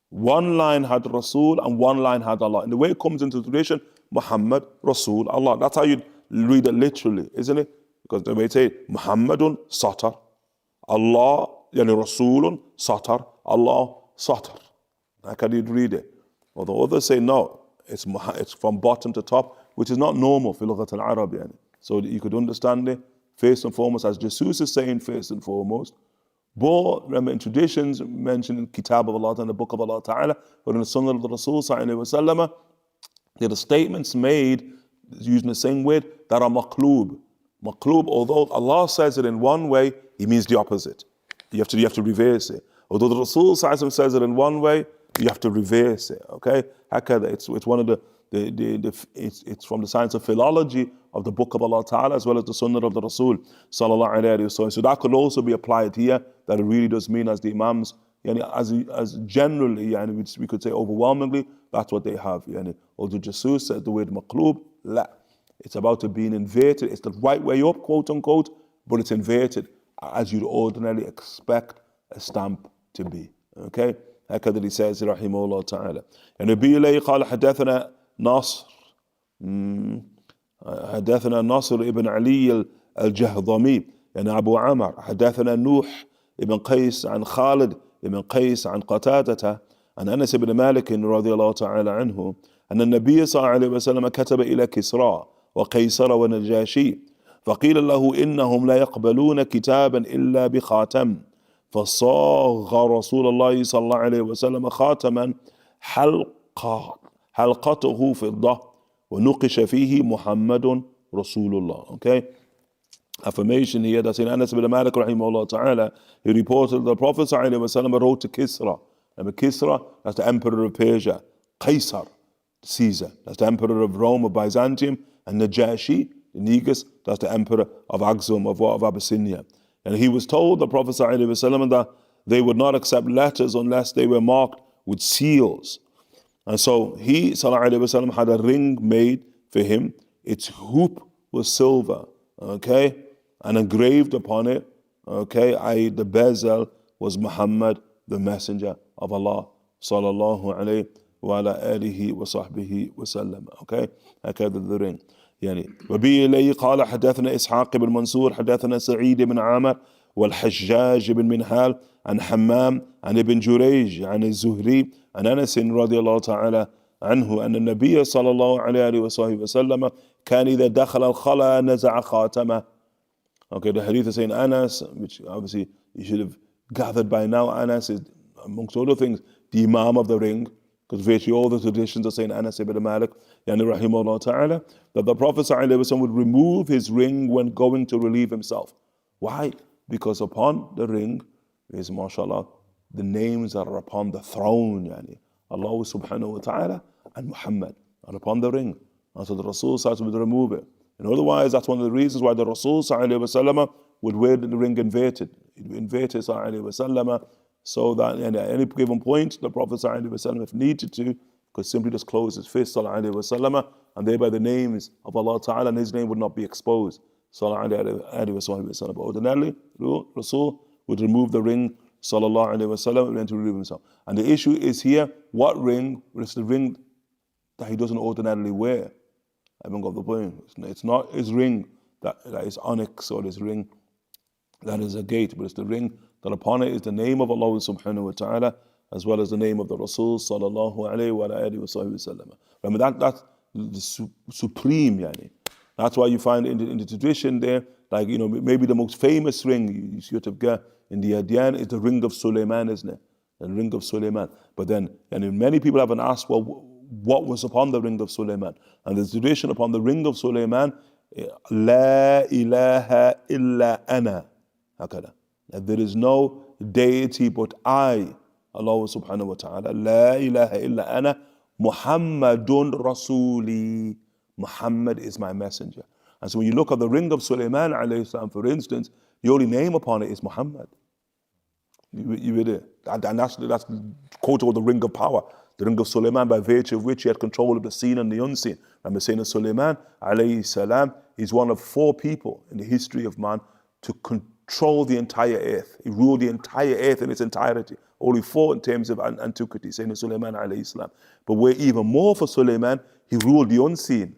One line had Rasul and one line had Allah. And the way it comes into tradition, Muhammad, Rasul, Allah. That's how you read it literally, isn't it? Because the way it say, Muhammadun satar, Allah, Rasulun satar, Allah satar. How can you read it? Although others say no, it's from bottom to top, which is not normal for Lughat al-Arab. So you could understand it first and foremost, as Jesus is saying first and foremost. But remember, in traditions mentioned in Kitab of Allah and the Book of Allah Ta'ala, but in the Sunnah of the Rasul Sallallahu Alaihi Wasallam, there are statements made using the same word that are maqloob. Maqloob, although Allah says it in one way, He means the opposite. You have to reverse it. Although the Rasul says it in one way, you have to reverse it. Okay, it's one of it's from the science of philology of the Book of Allah Ta'ala as well as the Sunnah of the Rasul Sallallahu Alaihi Wasallam. So that could also be applied here. That it really does mean, as the Imams, as generally, we could say overwhelmingly, that's what they have. Although Jesus said the word maqloob, la. It's about it being inverted. It's the right way up, quote unquote, but it's inverted as you'd ordinarily expect a stamp to be. Okay? هكذا he says رحمه الله تعالى. النبي إليه قال حدثنا ناصر ابن علي الجهضمي أبو عمر حدثنا نوح ابن قيس عن خالد ابن قيس عن قتادة عن أنس بن مالك رضي الله تعالى عنه أن النبي صلى الله عليه وسلم كتب إلى كسرى وقيصر ونجاشي فقيل له إنهم لا يقبلون كتابا إلا بخاتم فصاغ رسول الله صلى الله عليه وسلم خاتما حلقته فضة ونقش فيه محمد رسول الله. Okay, affirmation here that's in Anas bin Malik rahimahullah ta'ala. He reported the Prophet sallallahu alaihi wasallam wrote to Kisra. And Kisra, that's the emperor of Persia. Qaisar, Caesar, that's the emperor of Rome, of Byzantium. And Najashi, the Negus, that's the emperor of Axum, of Abyssinia. And he was told, the Prophet ﷺ, that they would not accept letters unless they were marked with seals. And so he ﷺ had a ring made for him. Its hoop was silver, okay, and engraved upon it, okay, i.e. the bezel was Muhammad, the messenger of Allah, sallallahu alayhi wa ala alihi wa sahbihi wa sallam. Okay, هكذا the ring. وبه إليه قال حدثنا إسحاق بن منصور حدثنا سعيد بن عامر والحجاج بن منهال عن حمام عن ابن جريج عن الزهري عن أنس رضي الله تعالى عنه أن النبي صلى الله عليه وسلم كان إذا دخل الخلاء نزع خاتمه. Okay, the hadith is saying Anas, which obviously you should have gathered by now. Anas is, amongst other things, the Imam of the ring, because virtually all the traditions are saying Anas ibn Malik, yani rahimahullah ta'ala, that the Prophet ﷺ would remove his ring when going to relieve himself. Why? Because upon the ring is, mashallah, the names that are upon the throne, yani Allah subhanahu wa ta'ala and Muhammad, and upon the ring. And so the Rasul would remove it. And otherwise, that's one of the reasons why the Rasul ﷺ would wear the ring inverted. He'd invert it ﷺ, so that at any given point, the Prophet ﷺ, if needed to, could simply just close his fist ﷺ, and thereby the names of Allah Ta'ala and his name would not be exposed. But ordinarily, Rasul would remove the ring ﷺ and then to remove himself. And the issue is here, what ring? It's the ring that he doesn't ordinarily wear. I haven't got the point. It's not his ring that is onyx or his ring that is a gate, but it's the ring that upon it is the name of Allah subhanahu wa ta'ala as well as the name of the Rasul sallallahu alayhi wa alayhi wa sallam. Remember that's the supreme, yani. That's why you find in the tradition there, like, maybe the most famous ring you should have got in the Adyan is the ring of Sulaiman, isn't it? The ring of Sulaiman. But then, many people haven't asked, well, what was upon the ring of Sulaiman? And the tradition upon the ring of Sulaiman, La ilaha illa ana. Hakada. There is no deity but I, Allah subhanahu wa ta'ala. La ilaha illa ana. Muhammadun Rasuli. Muhammad is my messenger. And so when you look at the ring of Sulaiman alayhi salam, for instance, the only name upon it is Muhammad. You read it? And that's quoted with the ring of power. The ring of Sulaiman, by virtue of which he had control of the seen and the unseen. Remember saying that Sulaiman alayhi salam is one of 4 people in the history of man to control the entire earth. He ruled the entire earth in its entirety. Only 4 in terms of antiquity, saying that Sulaiman alayhi salam. But where even more for Sulaiman, he ruled the unseen.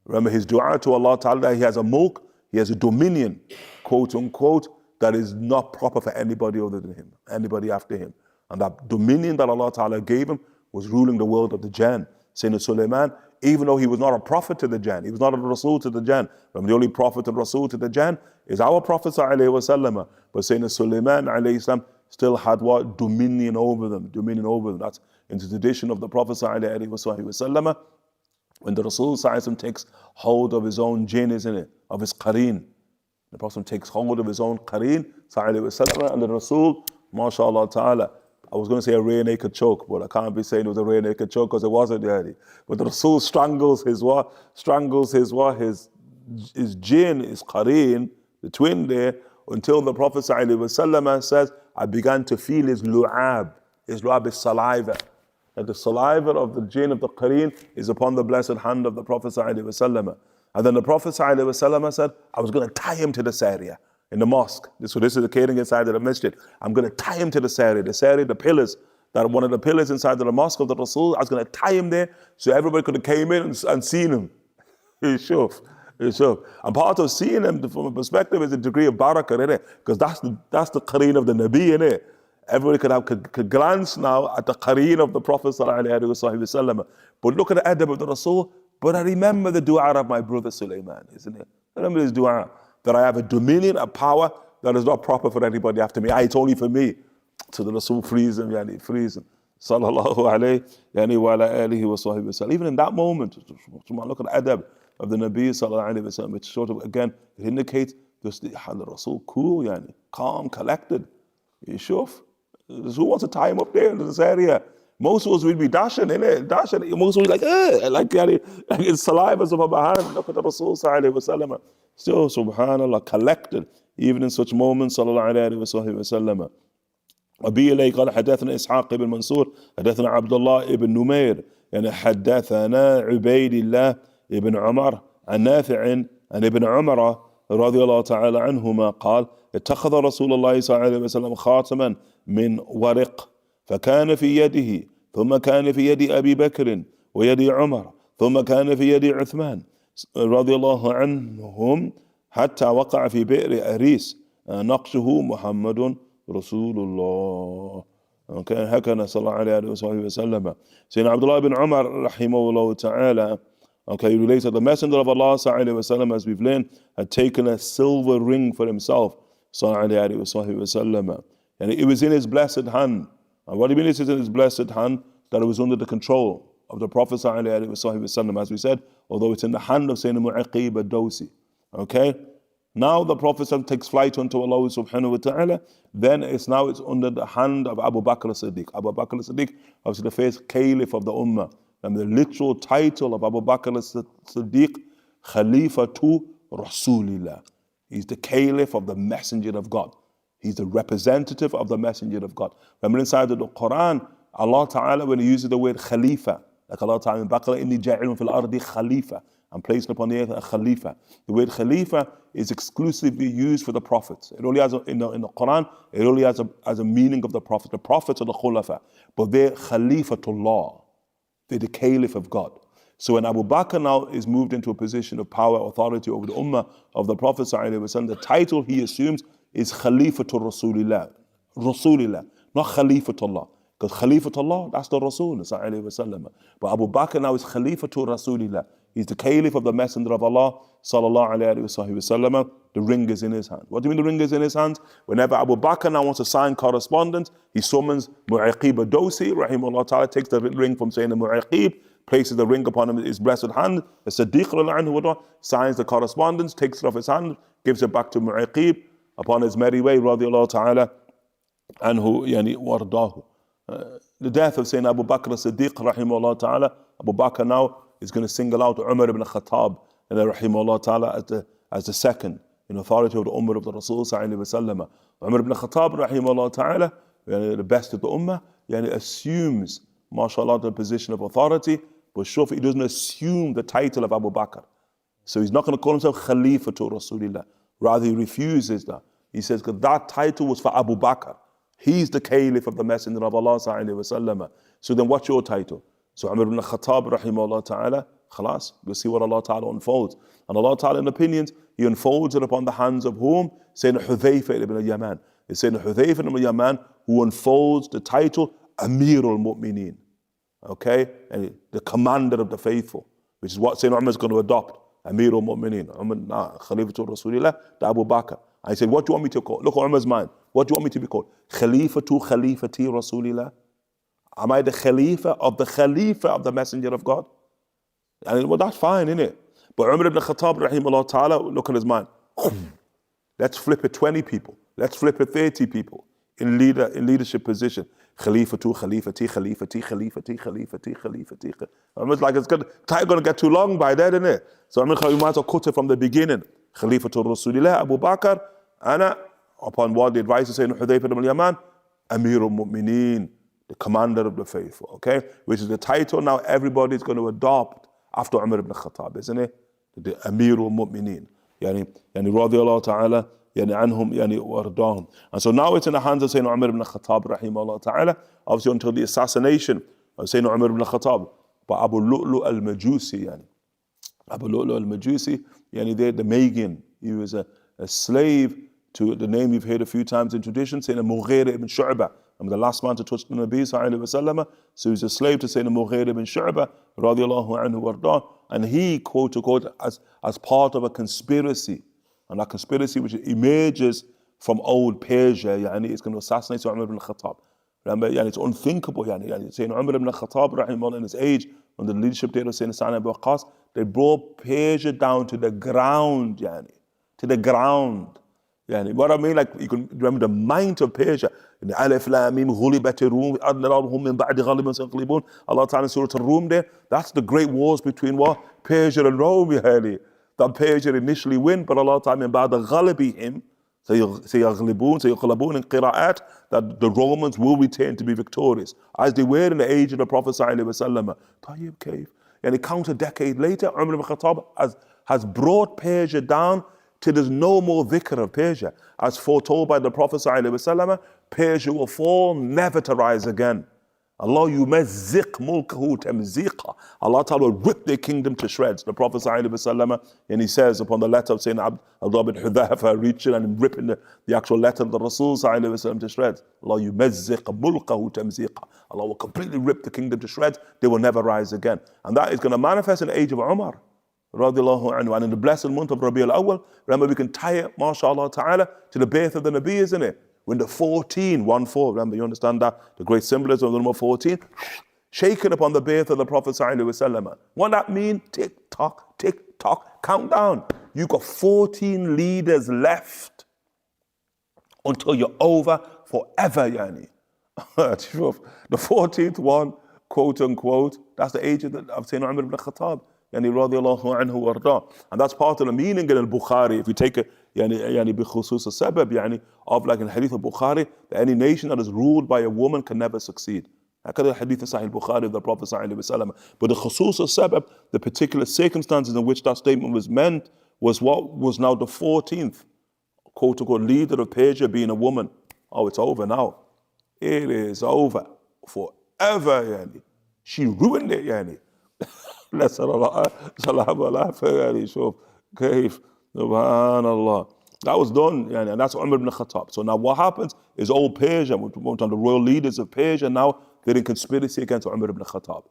Remember his dua to Allah Ta'ala, he has a mulk, he has a dominion, quote unquote, that is not proper for anybody other than him, anybody after him. And that dominion that Allah Ta'ala gave him was ruling the world of the Jann. Saying that Sulaiman, even though he was not a prophet to the Jann, he was not a Rasul to the Jann. Remember, the only prophet and Rasul to the Jann is our Prophet sallallahu alaihi wasallam. But saying that Sulaiman alayhi salam still had what? Dominion over them. That's in the tradition of the Prophet sallallahu alaihi wasallam. When the Rasul sallallahu alaihi wasallam takes hold of his own jinn, isn't it? Of his qareen. The Prophet takes hold of his own qareen, sallallahu alaihi wasallam, and the Rasul, mashallah ta'ala, I was going to say a rear naked choke, but I can't be saying it was a rear naked choke because it wasn't really. But the Rasul strangles his jinn, his qareen, the twin there, until the Prophet ﷺ says, I began to feel his lu'ab. His lu'ab is saliva. That the saliva of the jinn of the qareen is upon the blessed hand of the Prophet ﷺ. And then the Prophet ﷺ said, I was going to tie him to this area in the mosque. So this is occurring inside of the masjid. I'm going to tie him to this area, the pillars, that one of the pillars inside of the mosque of the Rasul, I was going to tie him there so everybody could have came in and seen him. Shuf. And part of seeing him from a perspective is a degree of barakah, innit? Because that's the qareen of the Nabi, innit? Everybody could glance now at the qareen of the Prophet sallallahu alaihi wasallam. But look at the adab of the Rasul. But I remember the dua of my brother Sulaiman, isn't it? I remember his dua, that I have a dominion, a power that is not proper for anybody after me. It's only for me. So the Rasul frees him, sallallahu alayhi wa alihi wa sahbihi. Even in that moment, look at the adab of the Nabi sallallahu alayhi wa sallam, which sort of, again, it indicates just the Rasul cool, calm, collected. Shuf. Who wants to tie him up there in this area? Most of us will be dashing, innit? Dashing. Most of us like it's saliva of our hand. Look at the Rasul sallallahu alayhi wa sallam. Still, subhanallah, collected, even in such moments, sallallahu alayhi wa sallam. أبي إليه قال حدثنا إسحاق بن منصور حدثنا عبد الله بن نمير حدثنا عبيد الله بن عمر عن نافع عن ابن عمر رضي الله تعالى عنهما قال اتخذ رسول الله صلى الله عليه وسلم خاتما من ورق فكان في يده ثم كان في يد أبي بكر ويد عمر ثم كان في يد عثمان رضي الله عنهم حتى وقع في بئر أريس naqshuhu Muhammadun Rasulullah. Okay, hakana sallallahu alayhi wa sallam. Sayyidina Abdullah ibn Umar rahimahullah ta'ala, okay, he relates that the Messenger of Allah sallallahu alayhi wa sallam, as we've learned, had taken a silver ring for himself sallallahu alayhi wa sallam, and it was in his blessed hand. And what do you mean it is in his blessed hand? That it was under the control of the Prophet sallallahu alayhi wa sallam, as we said, although it's in the hand of Sayyidina Mu'aqib al-Dawsi. Okay? Now the Prophet takes flight unto Allah subhanahu wa ta'ala, then it's under the hand of Abu Bakr as-Siddiq. Abu Bakr as-Siddiq, obviously the first caliph of the Ummah. And the literal title of Abu Bakr as-Siddiq, Khalifatu Rasulillah. He's the caliph of the Messenger of God. He's the representative of the Messenger of God. Remember inside of the Quran, Allah Ta'ala, when He uses the word Khalifa, like Allah Ta'ala in Baqarah, Inni ja'ilun fil ardi Khalifa, I'm placing upon the earth a Khalifa. The word Khalifa is exclusively used for the prophets. It only has, in the Quran, it only has a meaning of the prophet. The prophets are the Khulafa, but they're Khalifatullah. They're the caliph of God. So when Abu Bakr now is moved into a position of power, authority over the Ummah of the Prophet ﷺ, the title he assumes is Khalifatul Rasulillah. Rasulillah, not Khalifatullah. Because Khalifatullah, that's the Rasul ﷺ. But Abu Bakr now is Khalifatul Rasulillah. He's the caliph of the Messenger of Allah sallallahu alayhi wa sallam. The ring is in his hand. What do you mean the ring is in his hands? Whenever Abu Bakr now wants to sign correspondence, he summons Mu'aqib al-Dawsi, rahimahullah ta'ala, takes the ring from Sayyidina Mu'aqib, places the ring upon his blessed hand. The Siddiq signs the correspondence, takes it off his hand, gives it back to Mu'aqib upon his merry way, radiallahu ta'ala, anhu yani wardahu. The death of Sayyidina Abu Bakr as-Siddiq, rahimahullah ta'ala, Abu Bakr now is going to single out Umar ibn Khattab, and rahimahullah ta'ala, as the second in authority of the Ummah of the Rasul sallallahu alayhi wa sallam. Umar ibn Khattab, rahimahullah ta'ala, the best of the Ummah, assumes, mashallah, the position of authority, but sure, he doesn't assume the title of Abu Bakr. So he's not going to call himself Khalifa to Rasulullah. Rather, he refuses that. He says, because that title was for Abu Bakr. He's the caliph of the Messenger of Allah sallallahu alayhi wa sallam. So then what's your title? So Umar ibn Khattab, rahimahullah ta'ala, khalas, we'll see what Allah ta'ala unfolds. And Allah ta'ala, in opinions, He unfolds it upon the hands of whom? Sayyidina Hudhayfa ibn al-Yaman. It's Sayyidina Hudhayfa ibn al-Yaman who unfolds the title Amir al-Mu'mineen. Okay? And the commander of the faithful, which is what Sayyidina Umar is going to adopt. Amir al-Mu'mineen. Khalifatul Rasulillah, to Abu Bakr. I said, what do you want me to call? Look at Umar's mind. What do you want me to be called? Khalifatu Khalifati Rasulillah? Am I the Khalifa of the Messenger of God? And well, that's fine, isn't it? But Umar ibn Khattab, rahimahullah ta'ala, look at his mind. Let's flip it 20 people. Let's flip it 30 people in leadership position. Khalifatu, Khalifati, Khalifati, Khalifati, Khalifati, Khalifati. Umar's like, it's going to get too long by then, isn't it? So Umar might as well cut it from the beginning. Khalifatul Rasulillah, Abu Bakr, Ana, upon what the advice of Sayyidina Hudhayfa ibn al-Yaman, Amir al-Mu'mineen, the commander of the faithful, okay? Which is the title now everybody's going to adopt after Umar ibn Khattab, isn't it? The Amir al-Mu'mineen. Yani radiyallahu ta'ala, anhum, wardahum. And so now it's in the hands of Sayyidina Umar ibn Khattab, rahimahullah ta'ala, obviously until the assassination of Sayyidina Umar ibn Khattab by Abu Lu'lu al-Majusi, Abu Lu'lu al-Majusi, the Magian. He was a slave to the name you've heard a few times in tradition, Sayyidina Mughira ibn Shu'bah. I'm the last man to touch the Nabi sallallahu alayhi wa sallam. So he's a slave to Sayyidina Mughira ibn Shu'bah, radiallahu anhu wardah. And he, quote unquote, as part of a conspiracy, and that conspiracy which emerges from old Persia, it's going to assassinate Umar ibn Khattab. Remember, it's unthinkable. Sayyidina Umar ibn Khattab, rahimahullah, in his age, under the leadership there of Sayyidina Sa'd ibn Waqqas, they brought Persia down to the ground, to the ground. What I mean, like, you can remember the might of Persia. In the Alif Lam Mim Ghulibat Rum Adnarhum min Ba'di Ghalibin Sayaghlibun. Allah Ta'ala in Surah Al-Rum there. That's the great wars between what? Persia and Rome, That Persia initially win, but Allah Ta'ala in Ba'di Ghalibihim Sayaghlibun in Qira'at, that the Romans will return to be victorious, as they were in the age of the Prophet sallallahu alaihi wasallam. Tayyib Kayf. And a counter decade later, Umar ibn Khattab has brought Persia down till there's no more dhikr of Persia. As foretold by the Prophet ﷺ, Persia will fall, never to rise again. Allah yumazziq mulkahu tamziqa. Allah Ta'ala will rip their kingdom to shreds. The Prophet ﷺ, and he says upon the letter of Sayyidina Abdullah bin Hudhafa, reaching and ripping the actual letter of the Rasul ﷺ to shreds. Allah yumazziq mulkahu tamziqa. Allah will completely rip the kingdom to shreds. They will never rise again. And that is going to manifest in the age of Umar, radiallahu anhu. And in the blessed month of Rabi al-Awwal, remember we can tie it, mashallah ta'ala, to the birth of the Nabi, isn't it? When the 14, 1-4, remember, you understand that? The great symbolism of the number 14, shaken upon the birth of the Prophet ﷺ. What that mean? Tick tock, count down. You got 14 leaders left until you're over forever, yani. The 14th one, quote unquote, that's the age of Sayyidina Umar ibn Khattab, yani radiallahu anhu warda. And that's part of the meaning in al-Bukhari. If you take it, يعني بخصوص السبب يعني of like in hadith of Bukhari, that any nation that is ruled by a woman can never succeed. هكذا hadith of Sahih Bukhari of the Prophet ﷺ. But the khusus al-sabab, the particular circumstances in which that statement was meant, was what was now the 14th quote unquote leader of Persia being a woman. Oh, it's over now. It is over forever, yani. She ruined it, yani. Subhanallah. That was done, and that's Umar ibn Khattab. So now what happens is all Persia, one of the royal leaders of Persia now, they're in conspiracy against Umar ibn Khattab.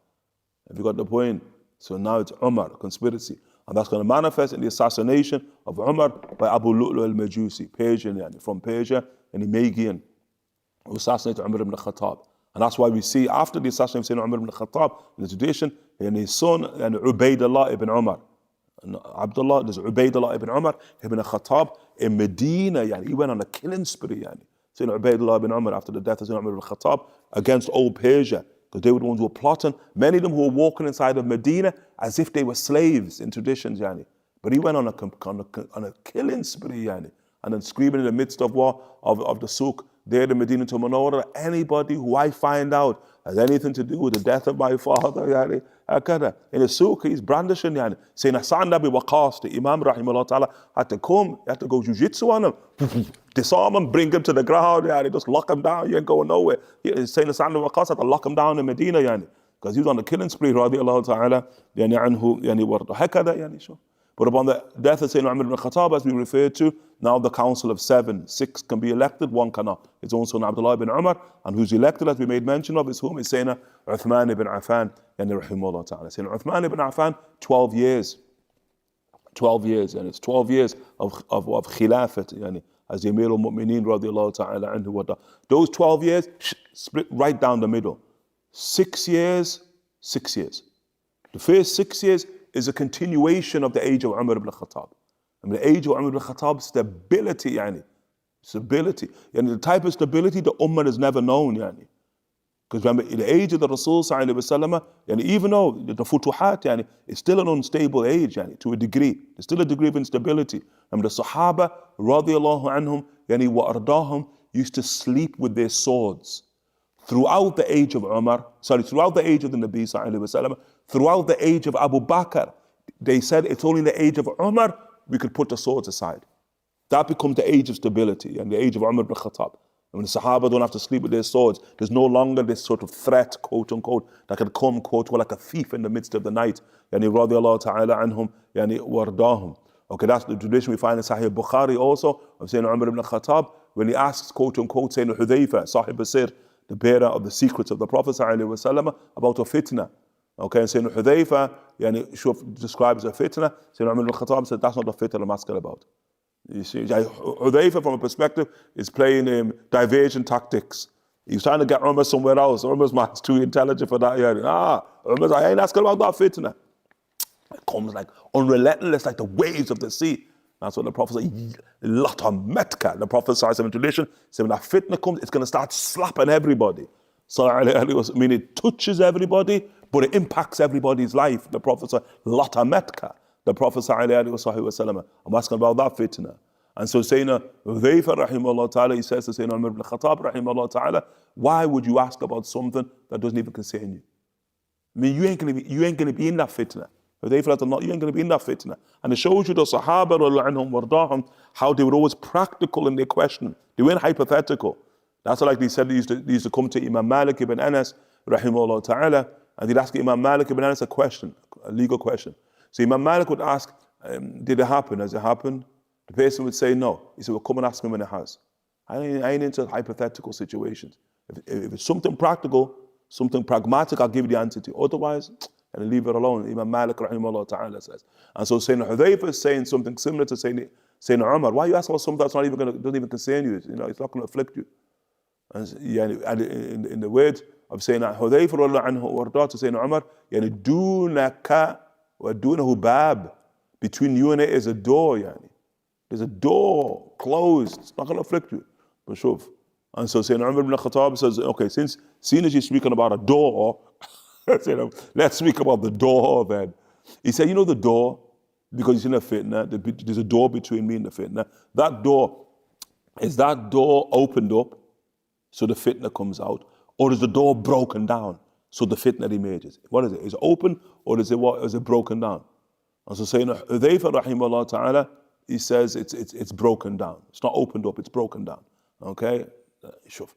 Have you got the point? So now it's Umar, conspiracy. And that's going to manifest in the assassination of Umar by Abu Lu'lu al-Majusi, Persian, from Persia, and the Magian, who assassinated Umar ibn Khattab. And that's why we see after the assassination of Umar ibn Khattab, in the tradition, and his son, and Ubaydullah ibn Umar. And Abdullah, there's Ubaydullah ibn Umar ibn Khattab in Medina, he went on a killing spree, Sayyidina Ubaydullah ibn Umar after the death of Sayyidina Umar ibn Khattab against old Persia, because they were the ones who were plotting. Many of them who were walking inside of Medina as if they were slaves in traditions, But he went on a killing spree, and then screaming in the midst of war of the souk there in Medina to Munawwara, anybody who I find out has anything to do with the death of my father, in the souk, he's brandishing, saying, Hassan Nabi Waqas, the Imam Rahimahullah Ta'ala, had to go jiu-jitsu on him, disarm him, bring him to the ground, just lock him down, you ain't going nowhere. He's saying Hassan Nabi Waqas had to lock him down in Medina, because he was on the killing spree, radiallahu ta'ala, anhu, warda. Hakada, sure. But upon the death of Sayyidina Umar ibn Khattab, as we referred to, now the council of 7, 6 can be elected, 1 cannot. It's also Abdullah ibn Umar, and who's elected, as we made mention of, is whom? Is Sayyidina Uthman ibn Affan, rahimahullah ta'ala. Sayyidina Uthman ibn Affan, 12 years. 12 years, and it's 12 years of khilafat, as the Amir al-Mu'mineen, radiallahu ta'ala, anhu. Those 12 years, split right down the middle. 6 years, 6 years. The first 6 years is a continuation of the age of Umar ibn Khattab. And the age of Umar ibn Khattab, stability, stability. And the type of stability the Ummah has never known, Because remember, in the age of the Rasul sallallahu alaihi wasallam, even though the futuhat, it's still an unstable age, to a degree. There's still a degree of instability. And the Sahaba, radiallahu anhum, wa ardahum, used to sleep with their swords. Throughout the age of throughout the age of the Nabi sallallahu alaihi wasallam, throughout the age of Abu Bakr, they said it's only in the age of Umar we could put the swords aside. That becomes the age of stability and the age of Umar ibn Khattab. When the Sahaba don't have to sleep with their swords, there's no longer this sort of threat, quote unquote, that can come, quote, like a thief in the midst of the night. Radiallahu ta'ala anhum, wardahum. Okay, that's the tradition we find in Sahih Bukhari also of Sayyidina Umar ibn Khattab, when he asks, quote unquote, Sayyidina Hudhayfa, Sahib al-Sir, the bearer of the secrets of the Prophet ﷺ, about a fitna. Okay, and Sayyidina Hudhayfa describes a fitna. Sayyidina Umar ibn Khattab said, that's not the fitna I'm asking about. You see, Hudhayfa from a perspective is playing diversion tactics. He's trying to get Umar somewhere else. Umar's mind's too intelligent for that. Umar, I ain't asking about that fitna. It comes like unrelentless, like the waves of the sea. That's what the Prophet said, Lata Metka. The Prophet says in tradition, said when that fitna comes, it's going to start slapping everybody. So I mean, it touches everybody, but it impacts everybody's life. The Prophet said, Lata Metka. The Prophet said, I'm asking about that fitna. And so Sayyidina Hudhayfa rahimahullah ta'ala, he says to Sayyidina Umar ibn Khattab rahimahullah ta'ala, why would you ask about something that doesn't even concern you? I mean, you ain't gonna be in that fitna. You ain't going to be in that fitna. And it shows you the Sahaba, how they were always practical in their questioning. They weren't hypothetical. That's like they said they used to come to Imam Malik ibn Anas, rahimahullah ta'ala, and they'd ask Imam Malik ibn Anas a question, a legal question. So Imam Malik would ask, did it happen? Has it happened? The person would say no. He said, well, come and ask me when it has. I ain't into hypothetical situations. If it's something practical, something pragmatic, I'll give you the answer to. Otherwise, and leave it alone. Imam Malik rahimahullah ta'ala says. And so Sayyidina Hudhayfa is saying something similar to Sayyidina Umar. Why are you asking about something that's not even doesn't even concern you? You know, it's not going to afflict you. And in the words of Sayyidina Hudhayfa radiallahu anhu or to Sayyidina Umar, يعني dunaka wa dunahu bab. Between you and it is a door, yani. There's a door closed. It's not going to afflict you. But shuf. And so Sayyidina Umar ibn Khattab says, okay, seeing as you're speaking about a door, let's speak about the door then. He said, you know the door, because he's in a fitna, there's a door between me and the fitna. That door, is that door opened up so the fitna comes out? Or is the door broken down so the fitna emerges? What is it? Is it open or is it broken down? And so Sayyidina Hudhayfa rahimahullah ta'ala, he says it's broken down. It's not opened up, it's broken down. Okay? Shuf.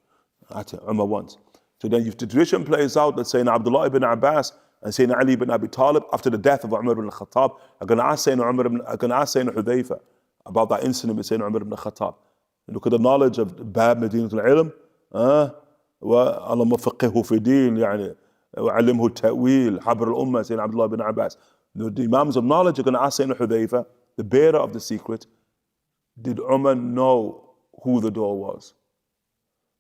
That's it, Umar once. So then if the tradition plays out that Sayyidina Abdullah ibn Abbas and Sayyidina Ali ibn Abi Talib, after the death of Umar ibn Khattab, are going to ask Sayyidina Hudhayfa about that incident with Sayyidina Umar ibn Khattab. Look at the knowledge of Bab Madinat al-Ilm, وَاللَّهُمَّ فَقِّهُ فِي دِينِ يعني وَعَلِّمْهُ التَّأْوِيلِ حَبْرُ الْأُمَّةِ Sayyidina Abdullah ibn Abbas. The Imams of knowledge are going to ask Sayyidina Hudhayfa, the bearer of the secret, did Umar know who the door was?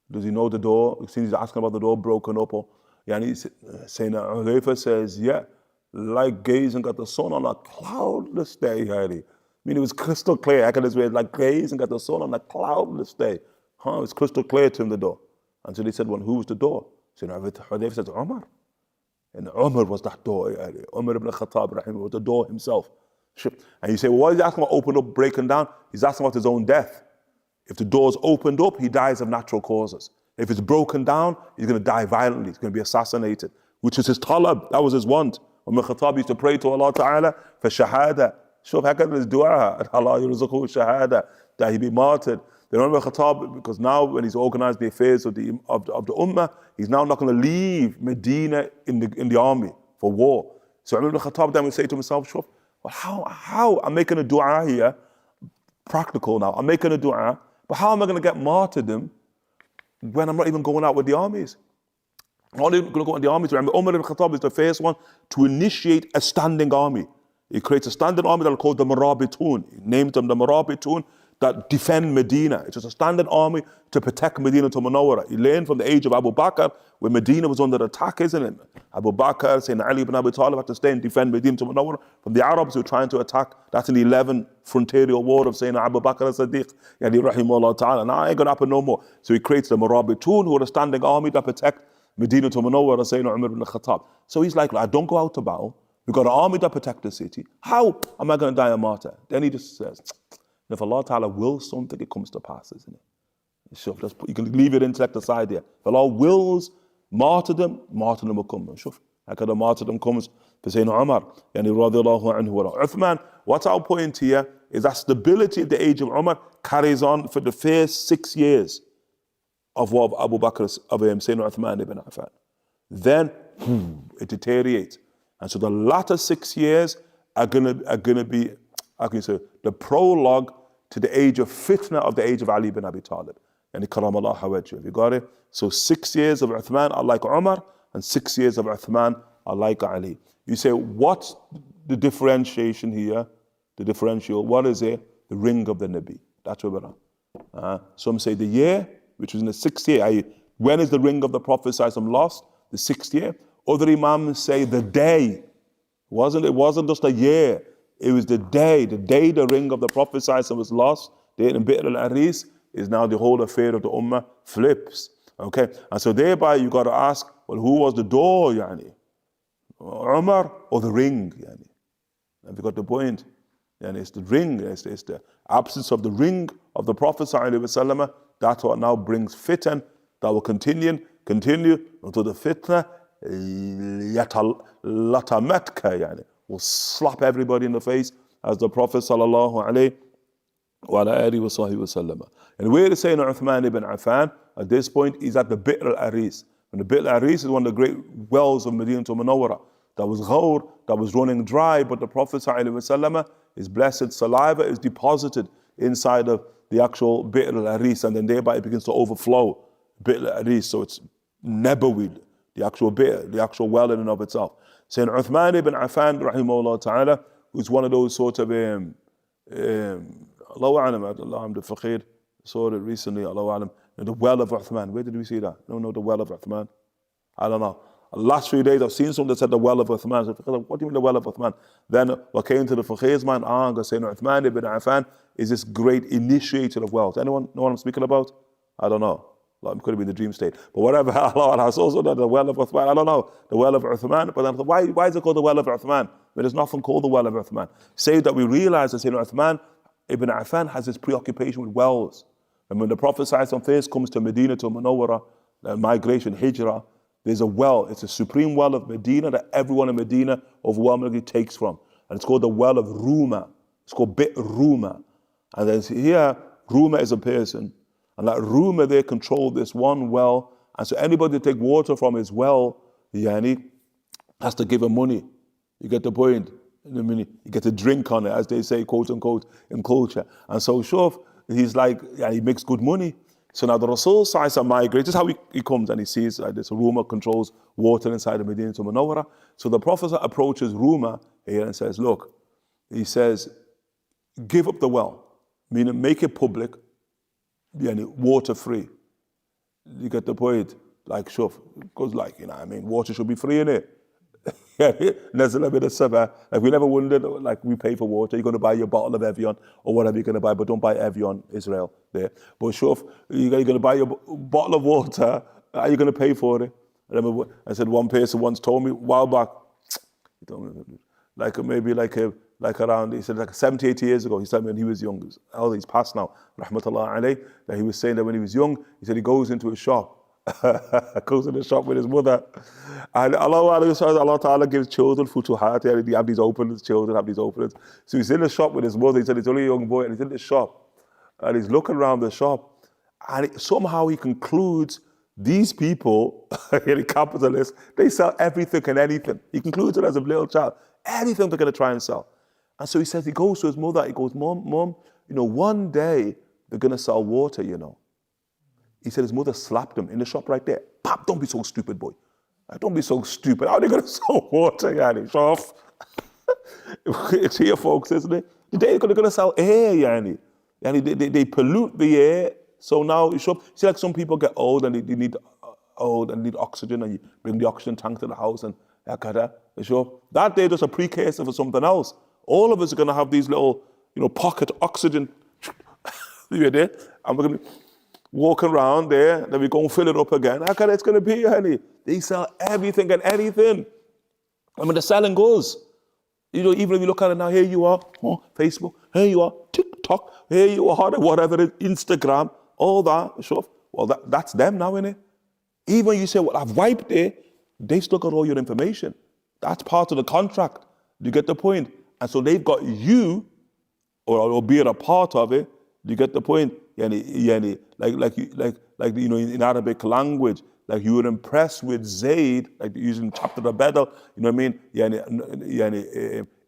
Does he know the door? Since he's asking about the door broken up, or Sayyidina Hudhayfa says, yeah, like gazing at the sun on a cloudless day, I mean, it was crystal clear. I can just read like gazing at the sun on a cloudless day. It was crystal clear to him, the door. And so they said, well, who was the door? Sayyidina Hudhayfa says, Umar. And Umar was that door. Umar ibn Khattab, rahimahullah, was the door himself. And you say, well, why is he asking about open up, breaking down? He's asking about his own death. If the door's opened up, he dies of natural causes. If it's broken down, he's going to die violently. He's going to be assassinated, which is his talab. That was his want. Umar Khattab used to pray to Allah Ta'ala for shahada. Shuf hakad his dua, Allah yurzuqhu shahada, that he be martyred. Then Umar Khattab, because now when he's organized the affairs of the ummah, he's now not going to leave Medina in the army for war. So Umar Khattab then would say to himself, Shuf, well, how I'm making a dua here, practical now. I'm making a dua, but how am I going to get martyrdom when I'm not even going out with the armies? I'm not even going to go in the armies. Remember, Umar ibn Khattab is the first one to initiate a standing army. He creates a standing army that are called the Marabitun. He named them the Marabitun, that defend Medina. It's just a standing army to protect Medina to Munawwara. He learned from the age of Abu Bakr, when Medina was under attack, isn't it? Abu Bakr, Sayyidina Ali ibn Abi Talib had to stay and defend Medina to Munawwara from the Arabs who were trying to attack. That's in the 11th frontierial war of Sayyidina Abu Bakr as-Siddiq, Yani rahimahullah ta'ala. Now ain't gonna happen no more. So he creates the Marabitun, who are a standing army that protect Medina to Munawwara, Sayyidina Umar ibn Khattab. So he's like, I don't go out to battle. We've got an army that protect the city. How am I gonna die a martyr? Then he just says, if Allah Ta'ala wills something, it comes to pass, isn't it? So you can leave your intellect aside there. If Allah wills martyrdom will come. Like the martyrdom comes for Sayyidina Umar, yani radiallahu anhu wa Uthman. What's our point here is that stability at the age of Umar carries on for the first 6 years of what Abu Bakr, of Sayyidina Uthman ibn Affan. Then it deteriorates. And so the latter 6 years are gonna be, how can you say, the prologue to the age of fitna of the age of Ali ibn Abi Talib. And karamallahu wajhu. Have you got it? So 6 years of Uthman are like Umar, and 6 years of Uthman are like Ali. You say, what's the differentiation here? The differential, what is it? The ring of the Nabi. That's where we're at. Some say the year, which was in the 6th year. When is the ring of the Prophet lost? The 6th year. Other Imams say the day. It wasn't just a year. It was the day the ring of the Prophet was lost. The in Well of Aris is now the whole affair of the Ummah flips. Okay, and so thereby you got to ask, well, who was the door, yani? Umar or the ring, yani? Have you got the point? And it's the ring, it's the absence of the ring of the Prophet ﷺ. That's what now brings fitan, that will continue until the fitna latametka, yani, will slap everybody in the face, as the Prophet sallallahu alayhi wa alihi wa sallam. And where is Sayyidina Uthman ibn Affan? at this point, he's at the Well of Aris. And the Well of Aris is one of the great wells of Medina to Munawwara. That was ghawr, that was running dry, but the Prophet ﷺ, his blessed saliva is deposited inside of the actual Well of Aris, and then thereby it begins to overflow. Well of Aris, so it's Nabawi, the actual the actual well in and of itself. Sayyidina Uthman ibn Affan, rahimahullah ta'ala, who's one of those sort of, Allahu A'lam, Allah the Faqir, saw it recently, Allahu A'lam, the Well of Uthman. Where did we see that? No, the Well of Uthman. I don't know. The last few days I've seen someone that said the Well of Uthman. So, what do you mean the Well of Uthman? Then what came to the Faqir's mind, Sayyidina Uthman ibn Affan is this great initiator of wealth. Anyone know what I'm speaking about? I don't know. It could have been the dream state. But whatever, Allah has also done the Well of Uthman. I don't know. The Well of Uthman. But then why is it called the Well of Uthman? But there's nothing called the Well of Uthman. Say that we realize that Sayyidina Uthman ibn Affan has this preoccupation with wells. And when the Prophet ﷺ first comes to Medina, to Munawwara, the migration, Hijrah, there's a well. It's a supreme well of Medina that everyone in Medina overwhelmingly takes from. And it's called the Well of Ruma. It's called Bit Ruma. And then here, Ruma is a person. And that Ruma, they control this one well. And so anybody that take water from his well, yani, has to give him money. You get the point? You get to drink on it, as they say, quote unquote, in culture. And so Shuf, he's like, yeah, he makes good money. So now the Rasul migrates. This is how he comes and he sees this Ruma controls water inside the Medina to Munawwara. So the Prophet approaches Ruma here and says, look, he says, give up the well, meaning make it public, water free. You get the point? Like, Shuf, because water should be free, innit? There's a little bit of sabah. Like, we never wondered, like, we pay for water, you're going to buy your bottle of Evian or whatever you're going to buy, but don't buy Evian, Israel, there. But Shuf, you're going to buy your bottle of water, are you going to pay for it? I said one person once told me a while back, he told me, around, he said like 70, 80 years ago, he said when he was young, he's passed now, rahmatullah alayh, that he was saying that when he was young, he said he goes into a shop, goes in the shop with his mother, and Allah Ta'ala gives children futuhat, they have these openings, children have these openings. So he's in the shop with his mother, he said he's only a young boy, and he's in the shop, and he's looking around the shop, and somehow he concludes these people, capitalists, they sell everything and anything. He concludes it as a little child, anything they're going to try and sell. And so he says, he goes to his mother, he goes, Mom, one day they're going to sell water, He said his mother slapped him in the shop right there. Pop, don't be so stupid, boy. Don't be so stupid. How are they going to sell water, yani? Show off. It's here, folks, isn't it? They're going to sell air, yani. They pollute the air. So now, you see, like some people get old and they need oxygen, and you bring the oxygen tank to the house and that day just a precursor for something else. All of us are going to have these little, pocket oxygen. You're there, and we're going to walk around there, then we go and fill it up again. How can it's going to be, honey? They sell everything and anything. The selling goes. Even if you look at it now, here you are, Facebook, here you are, TikTok, here you are, whatever it is, Instagram, all that stuff. Well, that's them now, innit? Even when you say, well, I've wiped it, they still got all your information. That's part of the contract. You get the point? And so they've got you, or being a part of it. You get the point? Like in Arabic language, like you were impressed with Zayd, like using chapter of Badal, you know what I mean?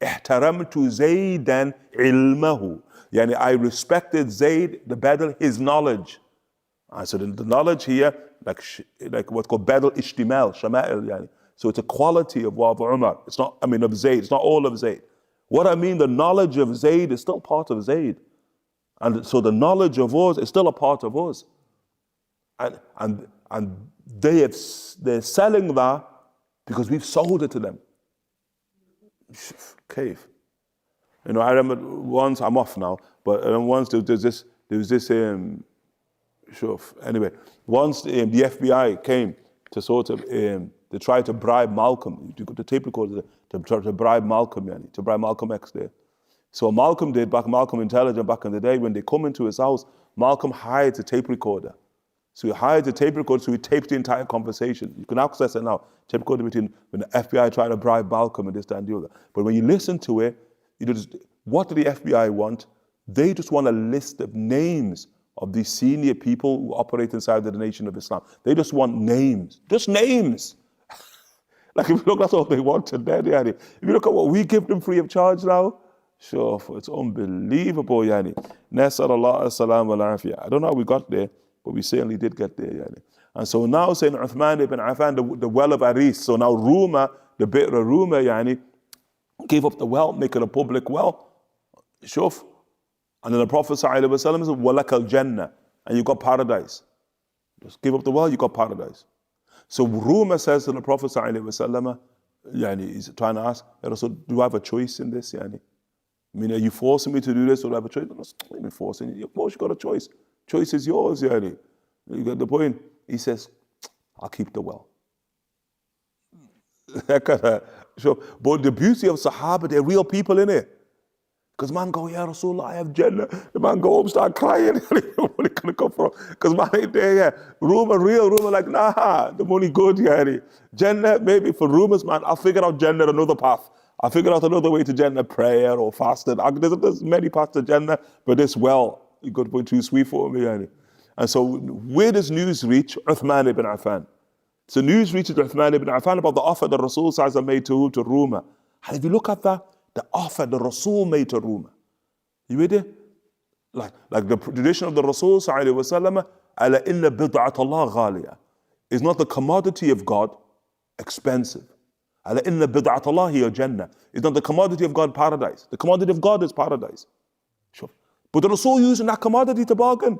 احترمت زيدا علمه. I respected Zayd, the Badal, his knowledge. So the knowledge here, like what's called Badal Ishtimal, Shama'il. So it's a quality of Umar. It's not, of Zayd. It's not all of Zayd. What I mean, the knowledge of Zayd is still part of Zayd. And so the knowledge of us is still a part of us. And they're selling that because we've sold it to them. Cave. I remember once, I'm off now, but once there was this anyway, once the FBI came to sort of, they tried to bribe Malcolm, the tape recorder, to try to bribe Malcolm, to bribe Malcolm X there. So Malcolm Intelligent back in the day, when they come into his house, Malcolm hides a tape recorder. So he hides a tape recorder, so he taped the entire conversation. You can access it now. Tape recorder between when the FBI tried to bribe Malcolm and this, that, and the other. But when you listen to it, what do the FBI want? They just want a list of names of these senior people who operate inside the nation of Islam. They just want names. Just names. Like if you look, that's all they want today. Yani. If you look at what we give them free of charge now, sure, it's unbelievable. Yani. Nas'al Allah as-salam wa al-afiyah. I don't know how we got there, but we certainly did get there. Yani. And so now saying Uthman ibn Affan, the well of Aris. So now Ruma, the Bi'r Ruma, yani, gave up the well, make it a public well. Shuf. And then the Prophet ﷺ said, Walak al-Jannah, and you got paradise. Just give up the well, you got paradise. So Ruma says to the Prophet ﷺ, yani, he's trying to ask, so do I have a choice in this? Yani? I mean, are you forcing me to do this, or do I have a choice? I'm not even forcing you. Of course you got a choice. Choice is yours, yani. You get the point? He says, I'll keep the well. But the beauty of Sahaba, they're real people in it. Because man go, yeah, Rasulullah, I have Jannah. The man go home, start crying. Where it gonna come from? Because man ain't there, yeah. Rumor, real rumor, like, nah, the money good, yeah. Jannah, maybe for rumors, man, I'll figure out Jannah another path. I'll figure out another way to Jannah, prayer or fasting. There's many paths to Jannah, but this well, you got to put too sweet for me, yeah. And so where does news reach? Uthman ibn Affan. So news reaches Uthman ibn Affan about the offer that Rasul made to Ruma. And if you look at that, the offer the Rasul made to Ruma. You with it? Like the tradition of the Rasul sallallahu ala inna bid'at Allah ghaliya. Is not the commodity of God expensive. Ala inna bid'at Allah hiya Jannah. Is not the commodity of God paradise. The commodity of God is paradise. Sure. But the Rasul using that commodity to bargain.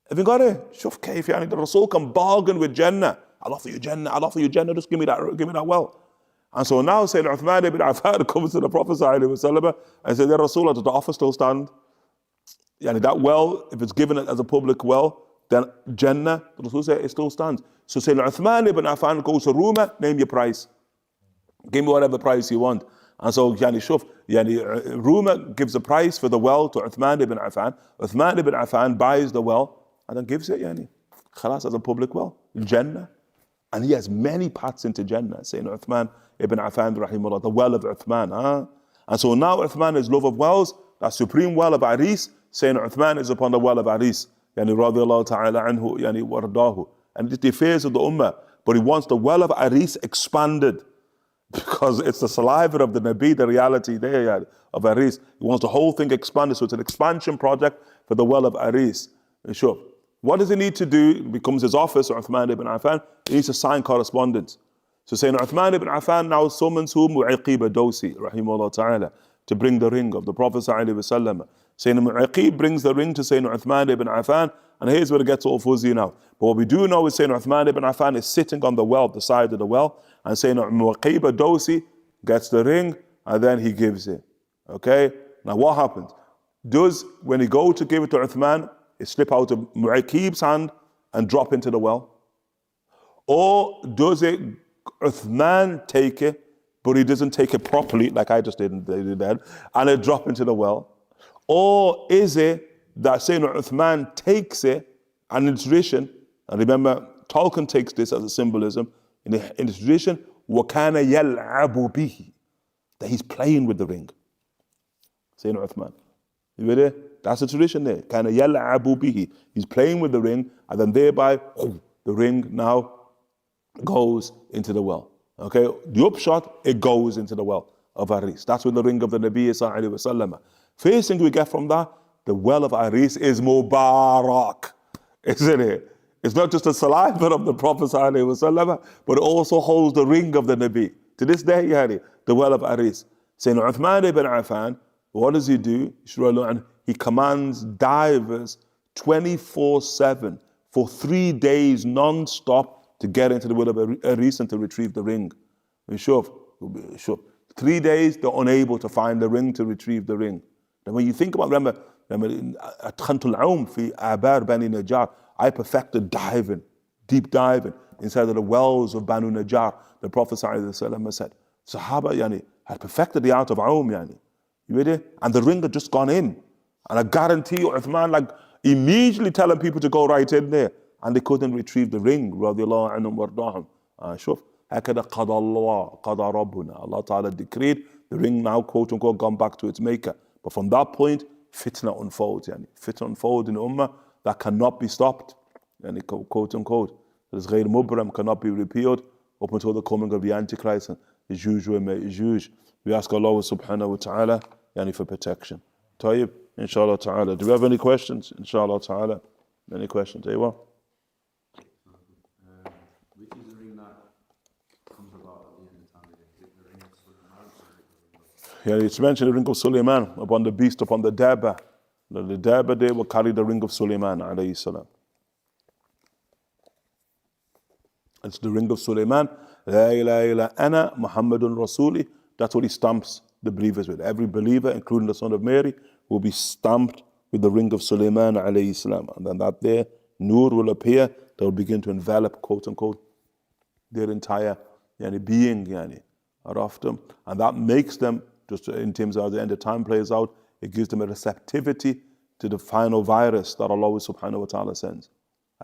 Have you got it? Shuf kayf, yani the Rasul can bargain with Jannah. I'll offer you Jannah, just give me that well. And so now Sayyidina Uthman ibn Affan comes to the Prophet ﷺ and says, Ya Rasulullah, does the offer still stand? Yani that well, if it's given as a public well, then Jannah, the Rasul said it still stands. So Sayyidina Uthman ibn Affan goes to Ruma, name your price. Give me whatever price you want. And so Ruma gives a price for the well to Uthman ibn Affan. Uthman ibn Affan buys the well and then gives it, khalas, as a public well, Jannah. And he has many paths into Jannah, saying Uthman ibn Affan, rahimahullah, the well of Uthman. Huh? And so now Uthman is love of wells, that supreme well of Aris, saying Uthman is upon the well of Aris, radiyallahu ta'ala anhu, wardahu. And it's the affairs of the ummah, but he wants the well of Aris expanded, because it's the saliva of the Nabi, the reality there of Aris. He wants the whole thing expanded, so it's an expansion project for the well of Aris. Sure. What does he need to do? It becomes his office, Uthman ibn Affan. He needs to sign correspondence. So saying Uthman ibn Affan now summons whom? Mu'aqib Dosi, rahimahullah ta'ala, to bring the ring of the Prophet sallallahu alaihi wasallam. Sayyidina Mu'aqib brings the ring to Sayyidina Uthman ibn Affan, and here's where it gets all fuzzy now. But what we do know is Sayyidina Uthman ibn Affan is sitting on the well, the side of the well, and Sayyidina Mu'aqib Dosi gets the ring, and then he gives it. Okay? Now what happens? When he go to give it to Uthman, it slip out of Mu'aqib's hand and drop into the well? Or does it, Uthman take it, but he doesn't take it properly, like I just did, and it drop into the well? Or is it that Sayyidina Uthman takes it, and in tradition, and remember, Tolkien takes this as a symbolism, in the tradition, وَكَانَ يَلْعَبُ بِهِ, that he's playing with the ring. Sayyidina Uthman. You with it? That's the tradition there. كَانَ يَلْعَبُ بِهِ. He's playing with the ring, and then thereby, the ring now goes into the well. Okay? The upshot, it goes into the well of Aris. That's where the ring of the Nabi sallallahu alaihi wasallam. First thing we get from that, the well of Aris is Mubarak. Isn't it? It's not just a saliva of the Prophet sallallahu alaihi wasallam, but it also holds the ring of the Nabi. To this day, the well of Aris. Sayyidina Uthman ibn Affan, what does he do? He commands divers 24/7 for 3 days non-stop to get into the well of Aris and to retrieve the ring. Sure. 3 days, they're unable to find the ring, to retrieve the ring. And when you think about, remember at Khantul Aum fi Abar Bani Najjar, I perfected diving, deep diving inside of the wells of Banu Najjar. The Prophet ﷺ said, Sahaba had perfected the art of Aum. You with it? And the ring had just gone in. And I guarantee you, Uthman immediately telling people to go right in there. And they couldn't retrieve the ring. Radiallahu anhum wardahum. Shuf. Hakada qada Allah, qada Rabbuna. Allah Ta'ala decreed the ring now, quote unquote, gone back to its maker. But from that point, fitna unfolds. Fitna unfolds in the ummah. that cannot be stopped, and quote unquote, this غير مبرم cannot be repealed up until the coming of the Antichrist and Juj wa Ma'juj. We ask Allah subhanahu wa ta'ala for protection. Tayyib, inshallah ta'ala. Do we have any questions? Inshallah ta'ala. Any questions? Aywa? Which is the ring that comes about at the end of time? Is it the ring of Sulaiman or is it the ring of... It's mentioned the ring of Sulaiman upon the beast, upon the Dabba. The Dabba, they will carry the ring of Sulaiman alayhi salam. It's the ring of Sulaiman. La ilaha illa ana Muhammadun Rasuli. That's what he stamps the believers with. Every believer, including the son of Mary, will be stamped with the ring of Sulaiman alayhi salam. And then that there, Nur will appear, that will begin to envelop, quote unquote, their entire being of them. And that makes them, just in terms of how the end of time plays out, it gives them a receptivity to the final virus that Allah subhanahu wa ta'ala sends.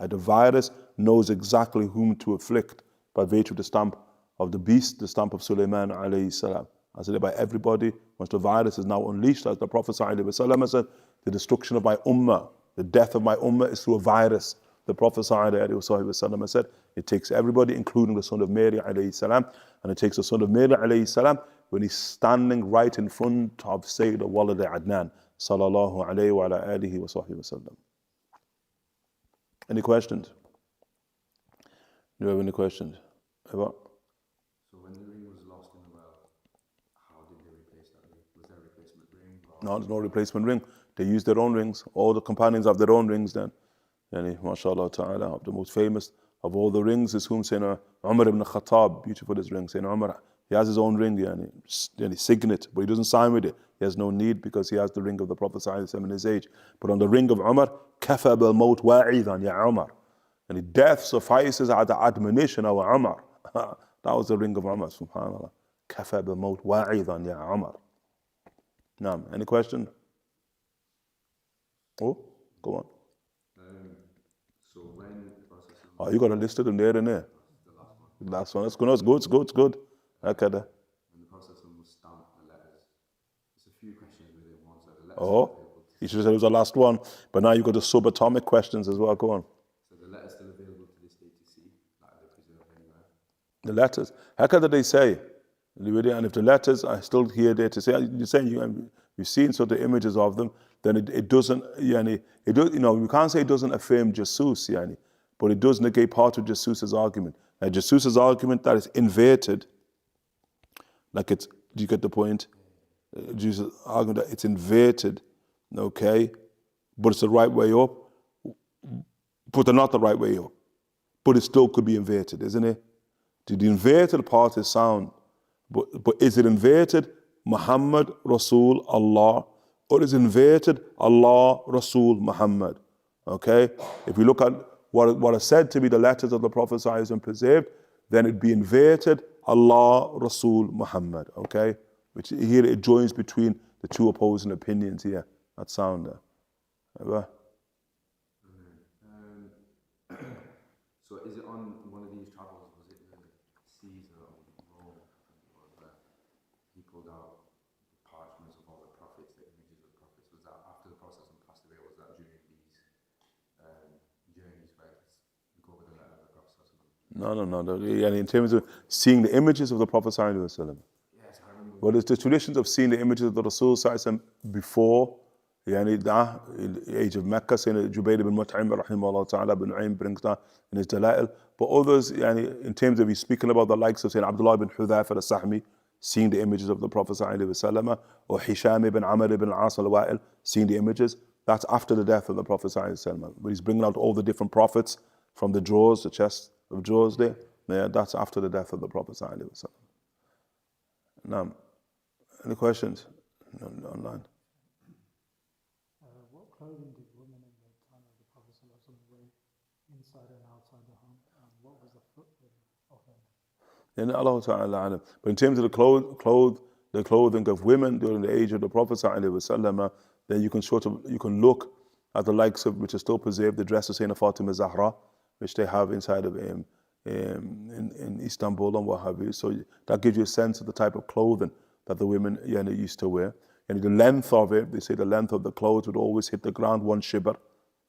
The virus knows exactly whom to afflict by virtue of the stamp of the beast, the stamp of Sulaiman alayhi salam. As by everybody, once the virus is now unleashed, as the Prophet sallallahu alaihi wasallam said, the destruction of my ummah, the death of my ummah is through a virus. The Prophet sallallahu alaihi wasallam said, it takes everybody, including the son of Mary alayhi salam, and it takes the son of Mary alayhi salam when he's standing right in front of Sayyid Walad Adnan sallallahu alayhi wa ala alihi wa sahbihi wasallam. Any questions? Do you have any questions? About? So when the ring was lost in the well, how did they replace that ring? Was there a replacement ring? No, there's no replacement ring. They used their own rings. All the companions have their own rings then. MashaAllah ta'ala, the most famous of all the rings is whom Sayyidina Umar ibn Khattab, beautiful his ring. Sayyidina Umar, he has his own ring, signet, but he doesn't sign with it. He has no need because he has the ring of the Prophet ﷺ in his age. But on the ring of Umar, kafa bil maut wa'idan ya Umar. And death suffices as the admonition of Umar. That was the ring of Umar, subhanAllah. Kafa bil maut wa'idan ya Umar. Naam, any question? Oh, go on. So when the process... Oh, you got a list of them there and there. The last one. That's good. That's good. It's good. It's good. Okay. When the process was stamped, the letters. There's a few questions within one. So the letters. Oh, you should have said it was the last one. But now you got the subatomic questions as well. Go on. So the letters still available to this day to see, like they're preserved anywhere. The letters. How did they say? And if the letters are still here there to say, you're saying you've seen sort of images of them, then it doesn't. It does. You can't say it doesn't affirm Jesus, but it does negate part of Jesus's argument. Now, Jesus's argument that is inverted. Like do you get the point? Jesus' argument that it's inverted, okay, but it's the right way up, but they're not the right way up. But it still could be inverted, isn't it? The inverted part is sound, but is it inverted Muhammad Rasul Allah, or is it inverted Allah Rasul Muhammad? Okay, if we look at what are said to be the letters of the Prophet ﷺ preserved, then it'd be inverted Allah Rasul Muhammad, okay? Which here it joins between the two opposing opinions here. That sound there. So is it on one of these travels, was it Caesar or Rome, where he pulled out the parchments of all the prophets, the images of the prophets? Was that after the process and passed away, or was that during these journeys where you go with the letter of the Prophet? No. In terms of seeing the images of the Prophet ﷺ. Yes, I remember. Well, there's the traditions of seeing the images of the Rasul ﷺ before, in the age of Mecca, saying Jubayr ibn Mut'im rahimahullah ta'ala ibn Nu'aym brings that in his Dala'il. But others, in terms of he's speaking about the likes of saying Abdullah ibn Hudhayfa al-Sahmi, seeing the images of the Prophet ﷺ, or Hisham ibn Amr ibn al-As al-Wa'il, seeing the images, that's after the death of the Prophet ﷺ. But he's bringing out all the different prophets from the drawers, the chest of drawers there. Yeah, that's after the death of the Prophet ﷺ. Now, any questions online? What clothing did women in the time of the Prophet ﷺ wear inside and outside the home? And what was the footwear of them? Allah Ta'ala alam. But in terms of the clothing of women during the age of the Prophet ﷺ, then you can look at the likes of which are still preserved, the dress of Sayyidina Fatima Zahra, which they have inside of in Istanbul and what have you. So that gives you a sense of the type of clothing that the women used to wear. And the length of it, they say the length of the clothes would always hit the ground 1 shibr.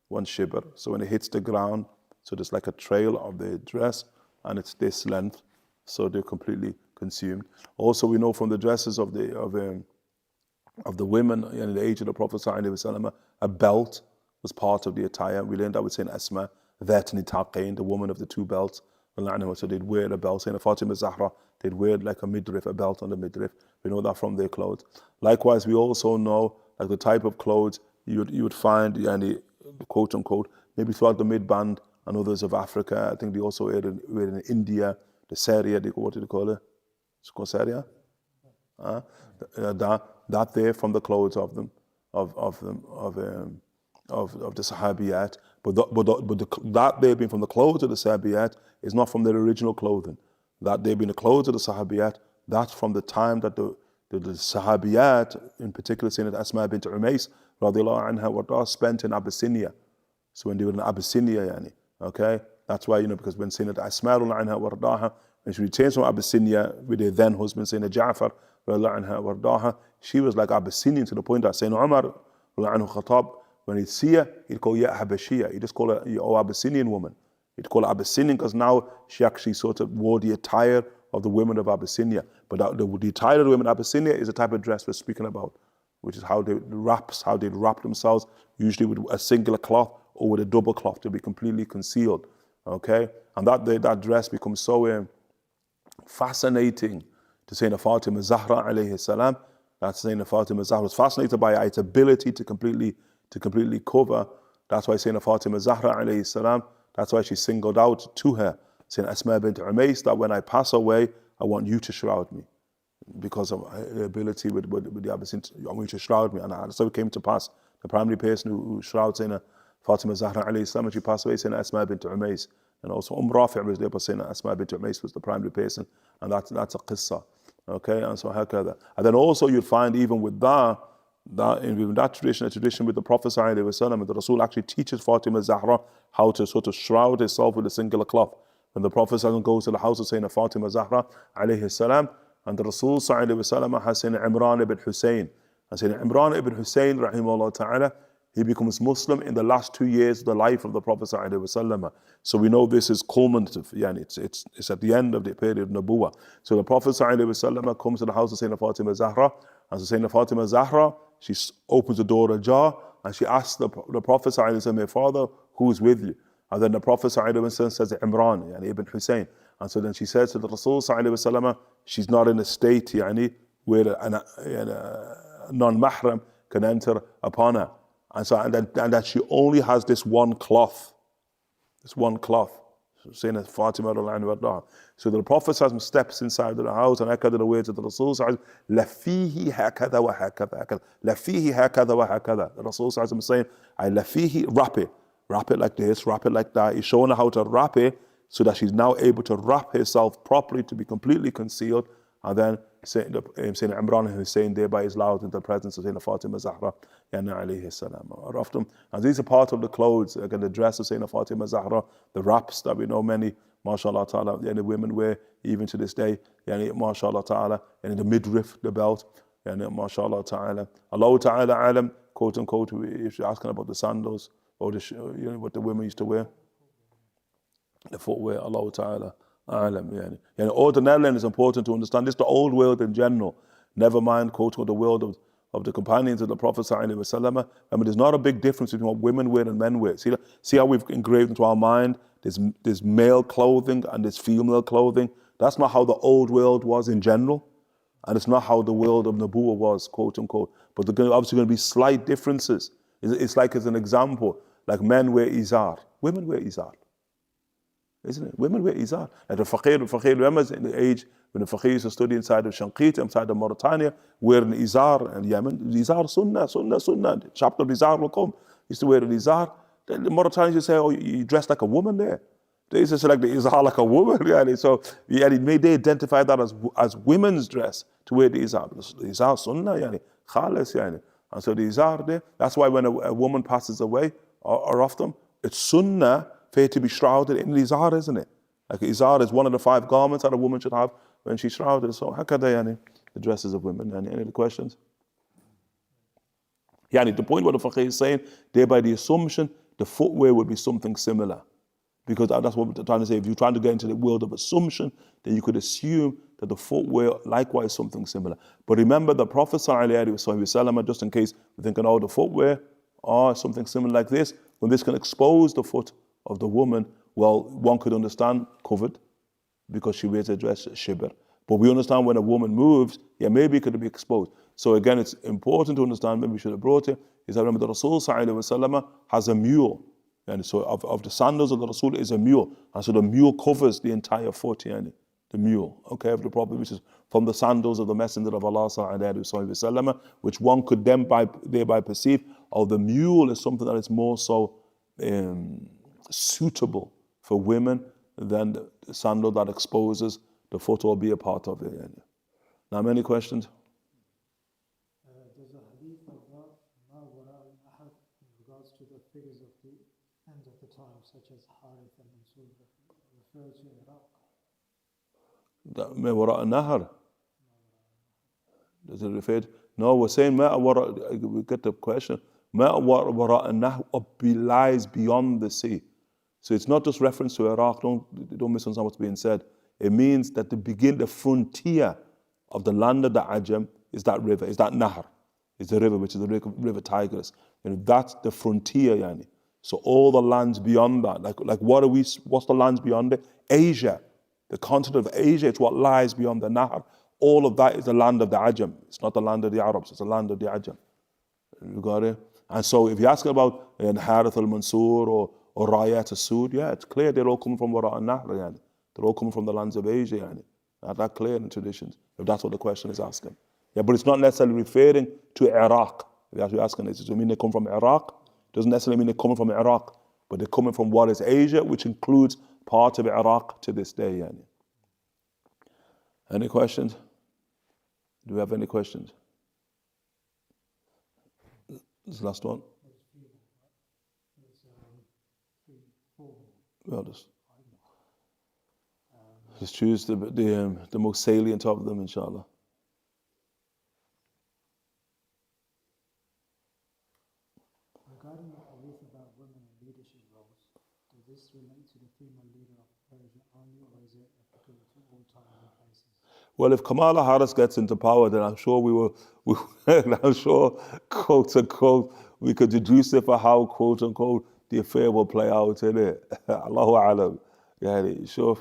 1 shibr. So when it hits the ground, so there's like a trail of the dress, and it's this length, so they're completely consumed. Also, we know from the dresses of the women in the age of the Prophet ﷺ, a belt was part of the attire. We learned that with Sayyidina Asma, that nitaqain, the woman of the 2 belts. So they'd wear a belt. Sayyidina Fatima Zahra, they'd wear like a midriff, a belt on the midriff. We know that from their clothes. Likewise, we also know like the type of clothes you would find, quote unquote, maybe throughout the mid-band and others of Africa. I think they also wear in India, the Saria, what do they call it? It's called Saria? That there from the clothes of them, of the Sahabiyat. But that there being from the clothes of the Sahabiyat is not from their original clothing. That there being the clothes of the Sahabiyat, that's from the time that the Sahabiyat, in particular Sayyidina Asma bint Umays, radiallahu anha, were spent in Abyssinia. So when they were in Abyssinia, okay? That's why, because when Sayyidina Asma radiallahu anha wardaha, when she returned from Abyssinia with her then husband, Sayyidina Ja'far radiallahu anha wardaha, she was like Abyssinian to the point that Sayyidina Umar radiallahu anhu Khattab, when he'd see her, he'd call Ya Habashiyya. He'd just call her, oh Abyssinian woman. He'd call her Abyssinian because now she actually sort of wore the attire of the women of Abyssinia. But the attire of the women of Abyssinia is the type of dress we're speaking about, which is how they'd wrap themselves, usually with a singular cloth or with a double cloth to be completely concealed. Okay? And that dress becomes so fascinating to Sayyidina Fatima Zahra alayhi salam. That Sayyidina Fatima Zahra was fascinated by its ability to completely cover. That's why Sayyidina Fatima Zahra alayhi salam, that's why she singled out to her Sayyidina Asma bint Umays that when I pass away, I want you to shroud me. Because of her ability with the Abyssinians, I want you to shroud me. And so it came to pass. The primary person who shrouds Sayyidina Fatima Zahra alayhi salam, when she passed away, Sayyidina Asma bint Umays. And also Rafi' was there, but Sayyidina Asma bint Umays was the primary person. And that's a qissa. Okay, and so hakada. And then also you'd find even with that tradition, a tradition with the Prophet sallallahu alaihi wasallam, the Rasul actually teaches Fatima Zahra how to sort of shroud herself with a singular cloth. When the Prophet sallallahu goes to the house of Sayyidina Fatima Zahra alayhi salam, and the Rasul sallallahu alaihi wasallam has Sayyidina Imran ibn Hussein. And Sayyidina Imran ibn Hussein, rahimahullah ta'ala, he becomes Muslim in the last 2 years of the life of the Prophet sallallahu alaihi wasallam. So we know this is culminative, it's at the end of the period of Nabuwah. So the Prophet sallallahu alaihi wasallam comes to the house of Sayyidina Fatima Zahra, and so Sayyidina Fatima Zahra, she opens the door ajar, and she asks the Prophet sallallahu alaihi wasallam, my father, who is with you? And then the Prophet sallallahu alaihi wasallam says Imran, ibn Hussein. And so then she says to the Rasul sallallahu alaihi wasallam, she's not in a state where a non-mahram can enter upon her. And that she only has this one cloth. Saying Fatima radiallahu anha. So the Prophet steps inside the house and echoed the words of the Rasul lafihi hakada wa hakada. Lafihi hakada wa hakada. The Rasul is saying, I lafihi, wrap it like this, wrap it like that. He's showing her how to wrap it so that she's now able to wrap herself properly to be completely concealed. And then Sayyidina Imran Hussein thereby is allowed into the presence of Sayyidina Fatima Zahra alayhi salam. And these are part of the clothes, again the dress of Sayyidina Fatima Zahra, the wraps that we know many, mashallah ta'ala, women wear even to this day, mashallah ta'ala, and the midriff, the belt, mashallah ta'ala. Allah ta'ala alam, quote unquote, if you're asking about the sandals, or what the women used to wear, the footwear, Allah ta'ala alam. Ordinarily, it's important to understand this, the old world in general, never mind, quote unquote, the world of the companions of the Prophet sallallahu alaihi wasallam. I mean, there's not a big difference between what women wear and men wear. See how we've engraved into our mind there's male clothing and there's female clothing. That's not how the old world was in general, and it's not how the world of Nabuwah was, quote unquote. But there are obviously going to be slight differences. It's like, as an example, like men wear izar, women wear izar. Isn't it? Women wear izar. Like the faqir remembers in the age when the faqir used to study inside of Shanqit, inside of Mauritania, wearing izar in Yemen. Izar sunnah. The chapter of izar will come. He used to wear an izar. The Mauritanians used to say, oh, you dress like a woman there. They used to select the izar like a woman. So they identify that as women's dress to wear the izar. The izar sunnah, khalis. And so the izar there, that's why when a woman passes away, or often, it's sunnah for her to be shrouded in the izar, isn't it? Like izar is one of the 5 garments that a woman should have when she's shrouded. So hakada, the dresses of women. Any other questions? The point what the faqih is saying, thereby the assumption the footwear would be something similar. Because that's what we're trying to say. If you're trying to get into the world of assumption, then you could assume that the footwear likewise something similar. But remember the Prophet ﷺ, just in case we're thinking, oh, the footwear, or something similar like this, when this can expose the foot of the woman, well, one could understand covered because she wears a dress, shibr. But we understand when a woman moves, yeah, maybe it could be exposed. So again, it's important to understand, maybe we should have brought it, is that remember the Rasul ﷺ has a mule. And so of the sandals of the Rasul is a mule. And so the mule covers the entire foot, yani, the mule, okay, of the Prophet, which is from the sandals of the Messenger of Allah ﷺ, which one could then thereby perceive, oh, the mule is something that is more so suitable for women than the sandal that exposes the foot or be a part of it. Yani. Now, many questions? There's a hadith about ma wara al-ahad in regards to the figures of the end of the time, such as Harith and Mansur, refer to Iraq. Ma wara al-nahar. Does it refer to? No, we're saying ma wara, we get the question, ma wara al-nahar lies beyond the sea. So it's not just reference to Iraq, don't misunderstand what's being said. It means that the frontier of the land of the Ajam is that river, is that Nahar, is the river, which is the river Tigris. And that's the frontier, yani. So all the lands beyond that, like what's the lands beyond it? Asia, the continent of Asia, it's what lies beyond the Nahar. All of that is the land of the Ajam. It's not the land of the Arabs, it's the land of the Ajam. You got it? And so if you're asking about Harith al-Mansur or Rayat al-Sud, yeah, it's clear they're all coming from Wara al-Nahr, yani. They're all coming from the lands of Asia, yani. That's clear in the traditions, if that's what the question is asking. Yeah, but it's not necessarily referring to Iraq. If that's what you're asking, does it mean they come from Iraq? It doesn't necessarily mean they're coming from Iraq, but they're coming from what is Asia, which includes part of Iraq to this day, yani. Any questions? Do we have any questions? This last one. Well, just choose the most salient of them, inshallah. Regarding the hadith about women in leadership roles, does this relate to the female leader of Persia only, or is it applicable to all time and places? Well, if Kamala Harris gets into power, then I'm sure I'm sure, quote unquote, we could deduce it for how, quote unquote, the affair will play out in it. Allahu alam. Yani, sure.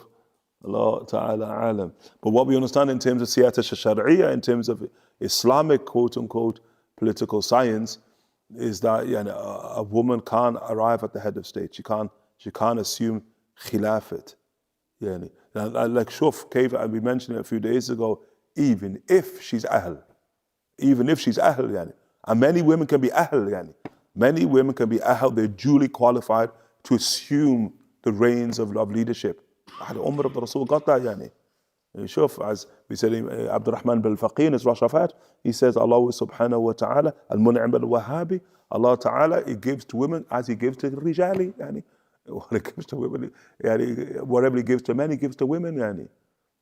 Allah ta'ala alam. But what we understand in terms of siyata shari'iyya, in terms of Islamic, quote unquote, political science, is that a woman can't arrive at the head of state. She can't assume khilafat. Yani. Like Shuf, and we mentioned it a few days ago, even if she's ahl. Yani. And many women can be ahl, yani. Many women can be ahl, they're duly qualified to assume the reins of leadership. Umar of the Rasul got that, yani. Shuf, as we said, Abdurrahman bil Faqih in his Rashafat, he says, Allah subhanahu wa ta'ala, al-Mun'im al-Wahhabi, Allah ta'ala, He gives to women as He gives to Rijali, yani. What He gives to women, yani, whatever He gives to men, He gives to women, yani.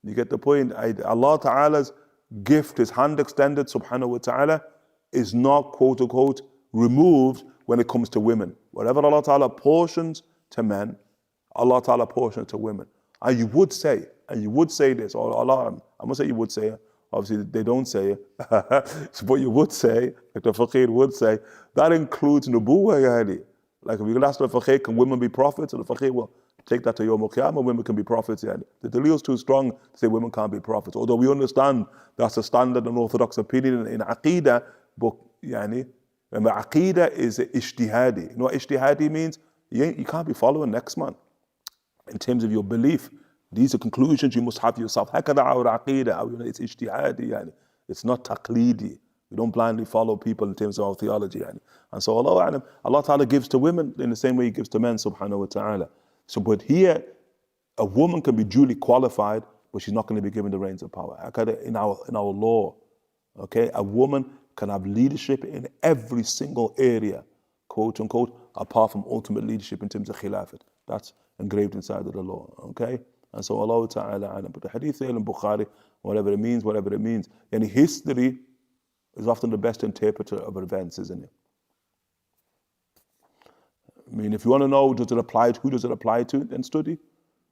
You get the point? Allah ta'ala's gift, His hand extended, subhanahu wa ta'ala, is not, quote unquote, removed when it comes to women. Whatever Allah ta'ala portions to men, Allah ta'ala portions to women. And you would say this, or Allah, I'm gonna say you would say it, obviously they don't say it, but you would say, like the Faqih would say, that includes nubuwwah, yani. Like if you ask the Faqih, can women be prophets? And the Faqih will take that to Yawm al-Qiyamah, women can be prophets, yani. The dalil is too strong to say women can't be prophets, although we understand that's a standard and orthodox opinion in Aqeedah, but yani, remember, Aqeedah is ijtihadi. You know what ijtihadi means? You can't be following next man. In terms of your belief, these are conclusions you must have yourself. هكذا our Aqeedah, it's ijtihadi, yani. It's not taqleedi. We don't blindly follow people in terms of our theology, yani. And so Allah Ta'ala gives to women in the same way He gives to men, subhanahu wa ta'ala. So, but here, a woman can be duly qualified, but she's not going to be given the reins of power. In our law, okay, a woman can have leadership in every single area, quote unquote, apart from ultimate leadership in terms of khilafat. That's engraved inside of the law, okay? And so Allah Ta'ala alam. But the hadith in Bukhari, whatever it means. And history is often the best interpreter of events, isn't it? I mean, if you want to know, does it apply to, who does it apply to, then study.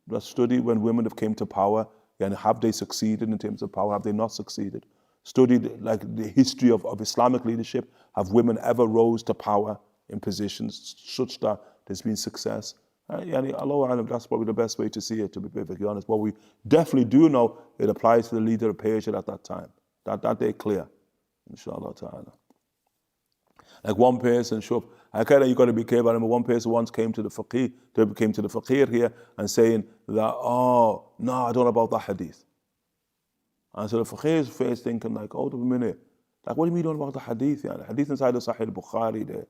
Let's study when women have came to power, and have they succeeded in terms of power, have they not succeeded? Study the history of Islamic leadership. Have women ever rose to power in positions such that there's been success? Allahu Alam, that's probably the best way to see it, to be perfectly honest. But we definitely do know it applies to the leader of Persia at that time. That they're clear, inshallah ta'ala. Like one person, sure, I kind of, you got to be careful. I remember one person once came to the faqih here and saying that, oh, no, I don't know about that hadith. And so the faqih's face thinking like, hold up a minute. Like, what do you mean you don't know about the hadith? Yeah? The hadith inside the Sahih al-Bukhari there.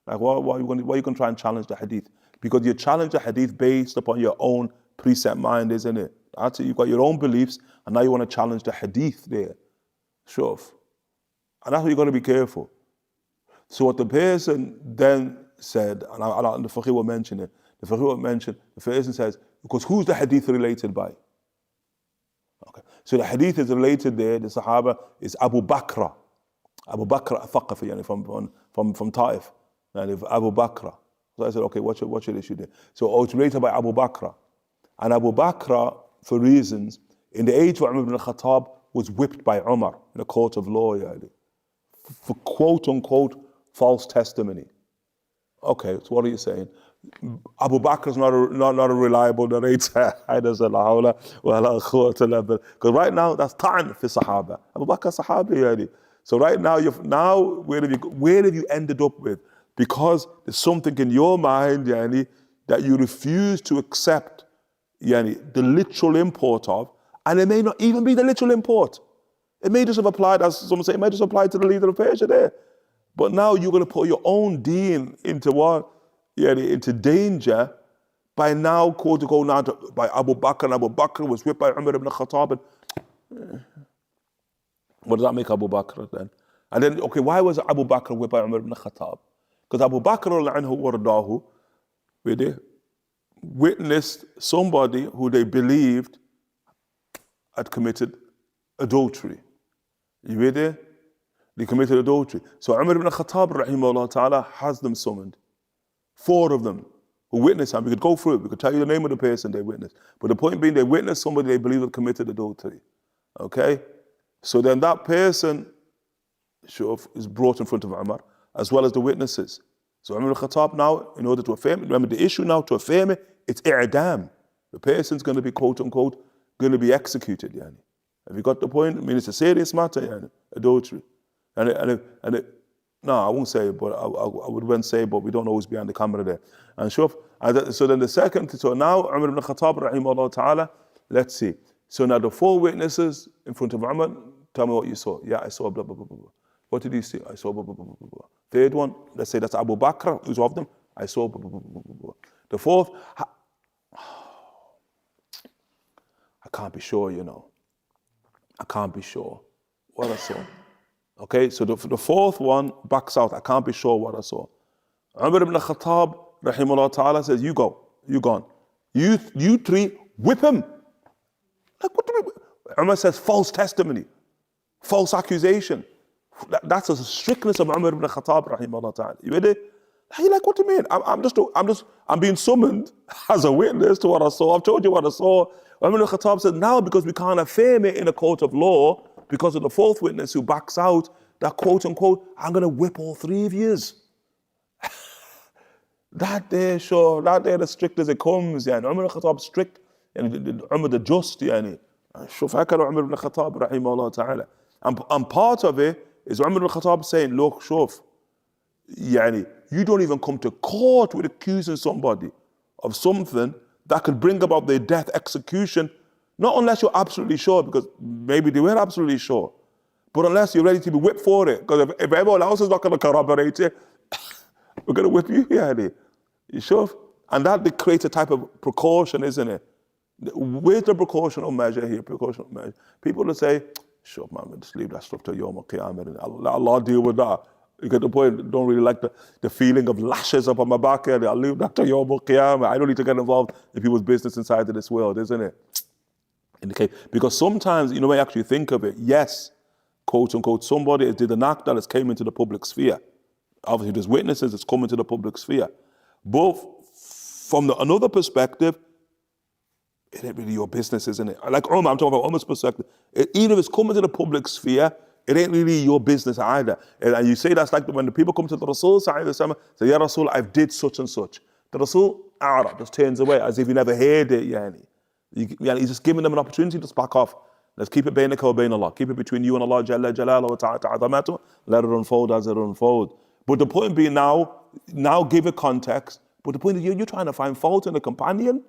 Like, why are you going to try and challenge the hadith? Because you challenge the hadith based upon your own preset mind, isn't it? That's it. You've got your own beliefs, and now you want to challenge the hadith there. Sure. And that's why you've got to be careful. So what the person then said, and the faqih will mention it, the person says, because who's the hadith related by? Okay. So the hadith is related there, the Sahaba is Abu Bakr al-Thaqafi, from Taif, and Abu Bakr. So I said, okay, what's your issue there? So it's related by Abu Bakr. And Abu Bakr, for reasons, in the age of Umar ibn al-Khattab, was whipped by Umar in a court of law, for quote unquote false testimony. Okay, so what are you saying? Abu Bakr is not a reliable narrator. Because right now that's ta'an fi Sahaba. Abu Bakr Sahabi. So right now, where have you ended up with? Because there's something in your mind, that you refuse to accept, the literal import of, and it may not even be the literal import. It may just have applied, as someone say, it may just apply to the leader of Persia there. But now you're going to put your own deen into what? Into danger by now, quote unquote, by Abu Bakr, and Abu Bakr was whipped by Umar ibn Khattab. What does that make Abu Bakr then? And then, okay, why was Abu Bakr whipped by Umar ibn Khattab? Because Abu Bakr anhu they witnessed somebody who they believed had committed adultery. You with it? They committed adultery. So Umar ibn Khattab rahimahullah ta'ala has them summoned. 4 of them who witnessed him. We could go through it. We could tell you the name of the person they witnessed. But the point being, they witnessed somebody they believe had committed adultery. Okay? So then that person is brought in front of Umar, as well as the witnesses. So Umar ibn Khattab now, in order to affirm it, remember the issue now, to affirm it, it's i'dam. The person's going to be, quote unquote, going to be executed. Have you got the point? I mean, it's a serious matter, adultery. No, I won't say it, but I would then say, but we don't always be on the camera there. And so then the second, so now Umar ibn Khattab, rahimahullah ta'ala, let's see. So now the 4 witnesses in front of Umar, tell me what you saw. Yeah, I saw blah, blah, blah, blah. What did you see? I saw blah, blah, blah, blah, blah. Third one, let's say that's Abu Bakr, who's of them. I saw blah, blah, blah, blah, blah. The 4th, I can't be sure, I can't be sure what I saw. Okay, so the 4th one backs out. I can't be sure what I saw. Umar ibn Khattab, rahimahullah ta'ala, says, you go, you gone. You 3, whip him. Like, what do we... Umar says false testimony, false accusation. That's a strictness of Umar ibn Khattab, rahimahullah ta'ala. You with it? You're like, what do you mean? I'm being summoned as a witness to what I saw. I've told you what I saw. Umar ibn Khattab said, now because we can't affirm it in a court of law, because of the 4th witness who backs out, that quote unquote, I'm going to whip all 3 of yous. That there, the strict as it comes. Umar ibn Khattab strict, Umar the just. Shuf hakala Umar ibn Khattab, rahimahullah ta'ala. And part of it is Umar ibn Khattab saying, look, shuf, you don't even come to court with accusing somebody of something that could bring about their death execution, not unless you're absolutely sure, because maybe they were absolutely sure, but unless you're ready to be whipped for it. Because if everyone else is not going to corroborate it, we're going to whip you, You sure? And that creates a type of precaution, isn't it? Where's the precautional measure here? Precautional measure. People will say, sure, man, just leave that stuff to Yom Qiyamah and Allah deal with that. You get the point? Don't really like the feeling of lashes up on my back here. I'll leave that to Yom Qiyamah. I don't need to get involved in people's business inside of this world, isn't it? Because sometimes, when you actually think of it, yes, quote unquote, somebody did an act that has came into the public sphere. Obviously, there's witnesses, it's come into the public sphere. But from another perspective, it ain't really your business, isn't it? Like Umar, I'm talking about Umar's perspective. Even if it's coming to the public sphere, it ain't really your business either. And you say that's like when the people come to the Rasul, say, Ya Rasul, I've did such and such. The Rasul, just turns away as if he never heard it. He's just giving them an opportunity to back off. Let's keep it bainaka wa bain Allah. Keep it between you and Allah, Jalla Jalaluhu wa Ta'ala. Let it unfold as it unfolds. But the point being now give it context. But the point is you're trying to find fault in the companion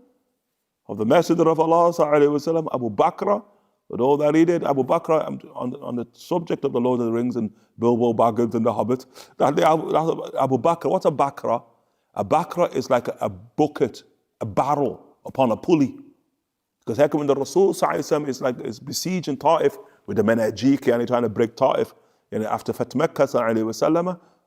of the Messenger of Allah, Abu Bakr, with all that he did. Abu Bakr, on the subject of the Lord of the Rings and Bilbo Baggins and the Hobbit, Abu Bakr, what's a Bakra? A Bakra is like a bucket, a barrel upon a pulley. Because heck, when the Rasul is besieging Ta'if with the men at Jiki and trying to break Ta'if, after Fath Makkah,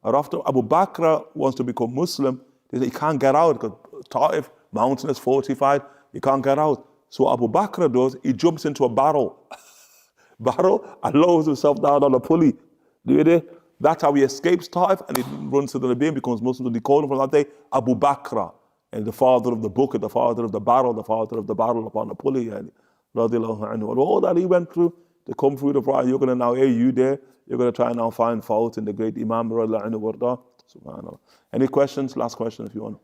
or after Abu Bakr wants to become Muslim, he can't get out because Ta'if, mountain is fortified, he can't get out. So what Abu Bakr does, he jumps into a barrel and lowers himself down on a pulley. Do you hear? That's how he escapes Ta'if and he runs to the Nabi and becomes Muslim. They call him from that day Abu Bakr, and the father of the bucket, the father of the barrel upon the pulley. And all that he went through to come through the Prophet, you're going to now, you there, you're going to try and now find fault in the great Imam. Subhanallah. Any questions? Last question if you want.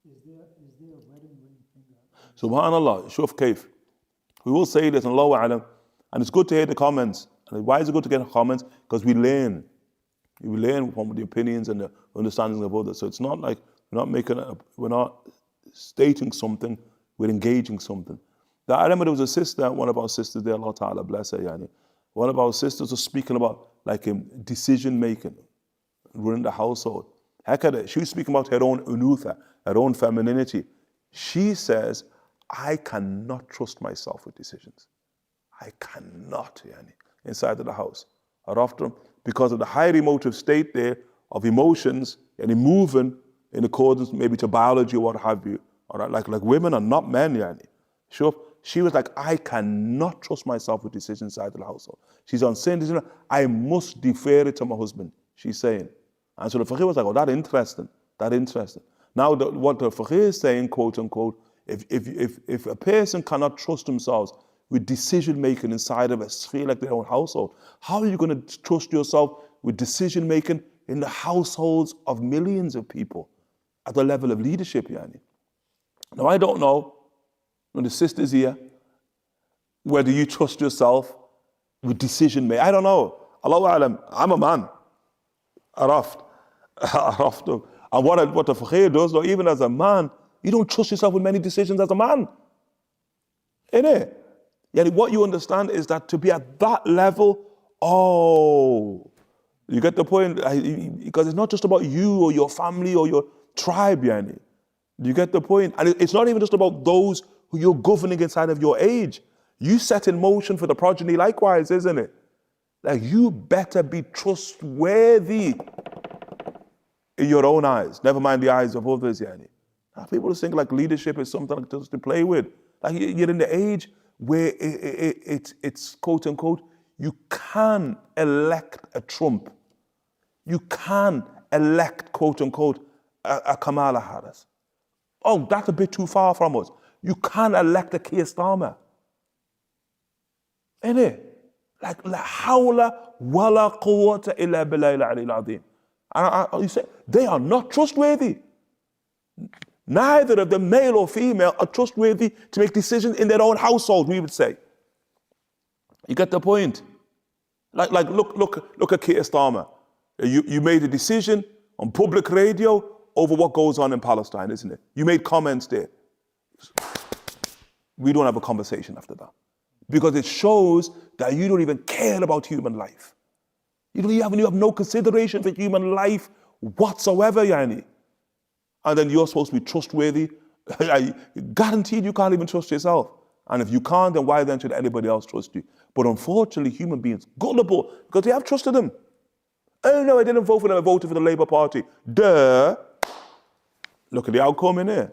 Is there a wedding ring finger? Subhanallah, shuf kaif. We will say this, and Allahu A'lam, and it's good to hear the comments. And why is it good to get comments? Because we learn. We learn from the opinions and the understandings of others. So it's not like we're not stating something, we're engaging something. I remember there was a sister, one of our sisters there, Allah Ta'ala bless her, one of our sisters was speaking about decision making, running the household. She was speaking about her own unutha, her own femininity. She says, I cannot trust myself with decisions. I cannot, inside of the house. Or often, because of the higher emotive state there of emotions and moving in accordance maybe to biology or what have you. All right, like women are not men, Sure. She was like, I cannot trust myself with decisions inside the household. She's on saying this, I must defer it to my husband, she's saying. And so the Faqih was like, that's interesting. Now what the Faqih is saying, quote unquote, if a person cannot trust themselves with decision making inside of a sphere like their own household, how are you going to trust yourself with decision making in the households of millions of people at the level of leadership, Now I don't know, when the sisters here, whether you trust yourself with decision making. I don't know. Allahu A'lam, I'm a man. Arafd. And what the Faqih does, though, even as a man, you don't trust yourself with many decisions as a man. Innit? What you understand is that to be at that level, you get the point? Because it's not just about you or your family or your tribe, You get the point? And it's not even just about those who you're governing inside of your age. You set in motion for the progeny likewise, isn't it? Like, you better be trustworthy in your own eyes, never mind the eyes of others, People think like leadership is something like just to play with. Like, you're in the age where it's quote unquote, you can elect a Trump. You can elect, quote unquote, a Kamala Harris. That's a bit too far from us. You can elect a Keir Starmer. Innit? Like, la hawla wa la quwwata illa billahi al-aliyyil azim. And you say, they are not trustworthy. Neither of them, male or female, are trustworthy to make decisions in their own household, we would say. You get the point? Like look at Keir Starmer. You made a decision on public radio over what goes on in Palestine, isn't it? You made comments there. We don't have a conversation after that. Because it shows that you don't even care about human life. You have no consideration for human life whatsoever, And then you're supposed to be trustworthy. Guaranteed you can't even trust yourself. And if you can't, then why then should anybody else trust you? But unfortunately, human beings, gullible, because they have trusted them. Oh no, I didn't vote for them, I voted for the Labour Party. Duh. Look at the outcome in here.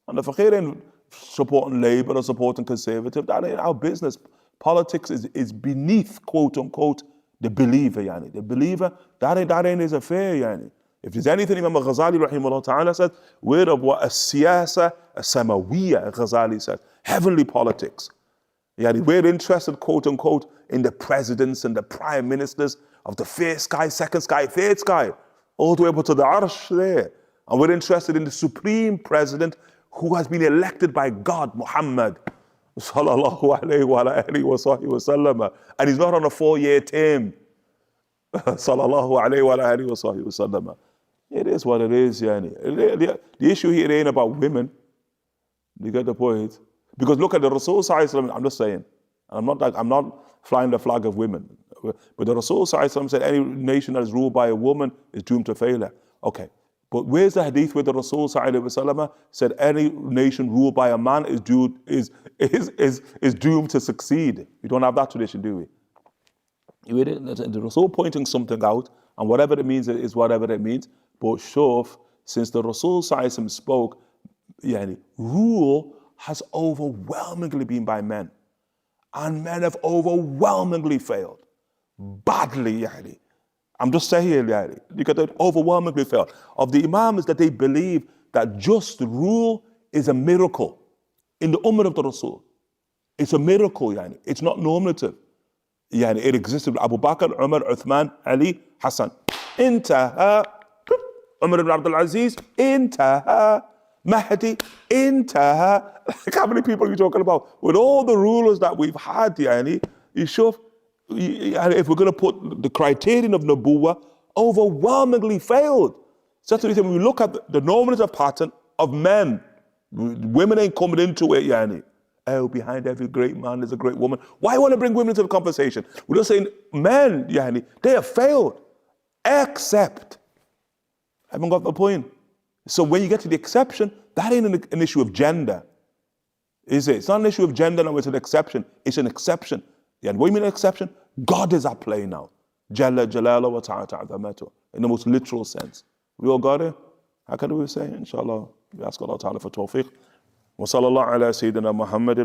And the Faqih ain't supporting Labour or supporting Conservative. That ain't our business. Politics is beneath, quote unquote, The believer, yani. The believer, that ain't his affair, yani. If there's anything Imam al-Ghazali rahimahullah ta'ala says, we're of what a-siyasa a-samawiyya, Ghazali says, heavenly politics. Yani, we're interested, quote unquote, in the presidents and the prime ministers of the first sky, second sky, third sky, all the way up to the arsh there. And we're interested in the supreme president who has been elected by God, Muhammad, sallallahu alayhi wa alihi wa sahbihi wa sallam. And he's not on a 4-year term. Sallallahu alayhi wa alihi wa sahbihi wa sallam. It is what it is, yani. The issue here ain't about women. You get the point? Because look at the Rasul sallallahu alayhi wa sallam, I'm just saying. I'm not flying the flag of women. But the Rasul sallallahu alayhi wa sallam said any nation that is ruled by a woman is doomed to failure. Okay. But where's the hadith where the Rasul sallallahu alayhi wa sallam said any nation ruled by a man is doomed to succeed? We don't have that tradition, do we? The Rasul pointing something out, and whatever it means is whatever it means. But shuf, since the Rasul sallallahu alayhi wa sallam spoke, yani, rule has overwhelmingly been by men. And men have overwhelmingly failed. Badly, yani. I'm just saying, yani. You got to overwhelmingly failed. Of the Imams that they believe that just rule is a miracle. In the ummah of the Rasul. It's a miracle, yani. It's not normative. Yani, it existed with Abu Bakr, Umar, Uthman, Ali, Hassan. Intaha. Umar ibn Abdul Aziz. Intaha. Mahdi, intaha. Like, how many people are you talking about? With all the rulers that we've had, yani, if we're going to put the criterion of Nubuwwah, overwhelmingly failed. So that's the reason when we look at the normative pattern of men, women ain't coming into it, yani. Oh, behind every great man is a great woman. Why want to bring women into the conversation? We're just saying men, yani, they have failed. Except, I haven't got the point. So when you get to the exception, that ain't an issue of gender, is it? It's not an issue of gender now, it's an exception. It's an exception. Yeah, and what do you mean an exception? God is at play now. Jalla Jalala wa ta'ala, in the most literal sense. We all got it? How can we say? Inshallah, we ask Allah Ta'ala for tawfiq. Wa sallallahu ala Sayyidina Muhammad.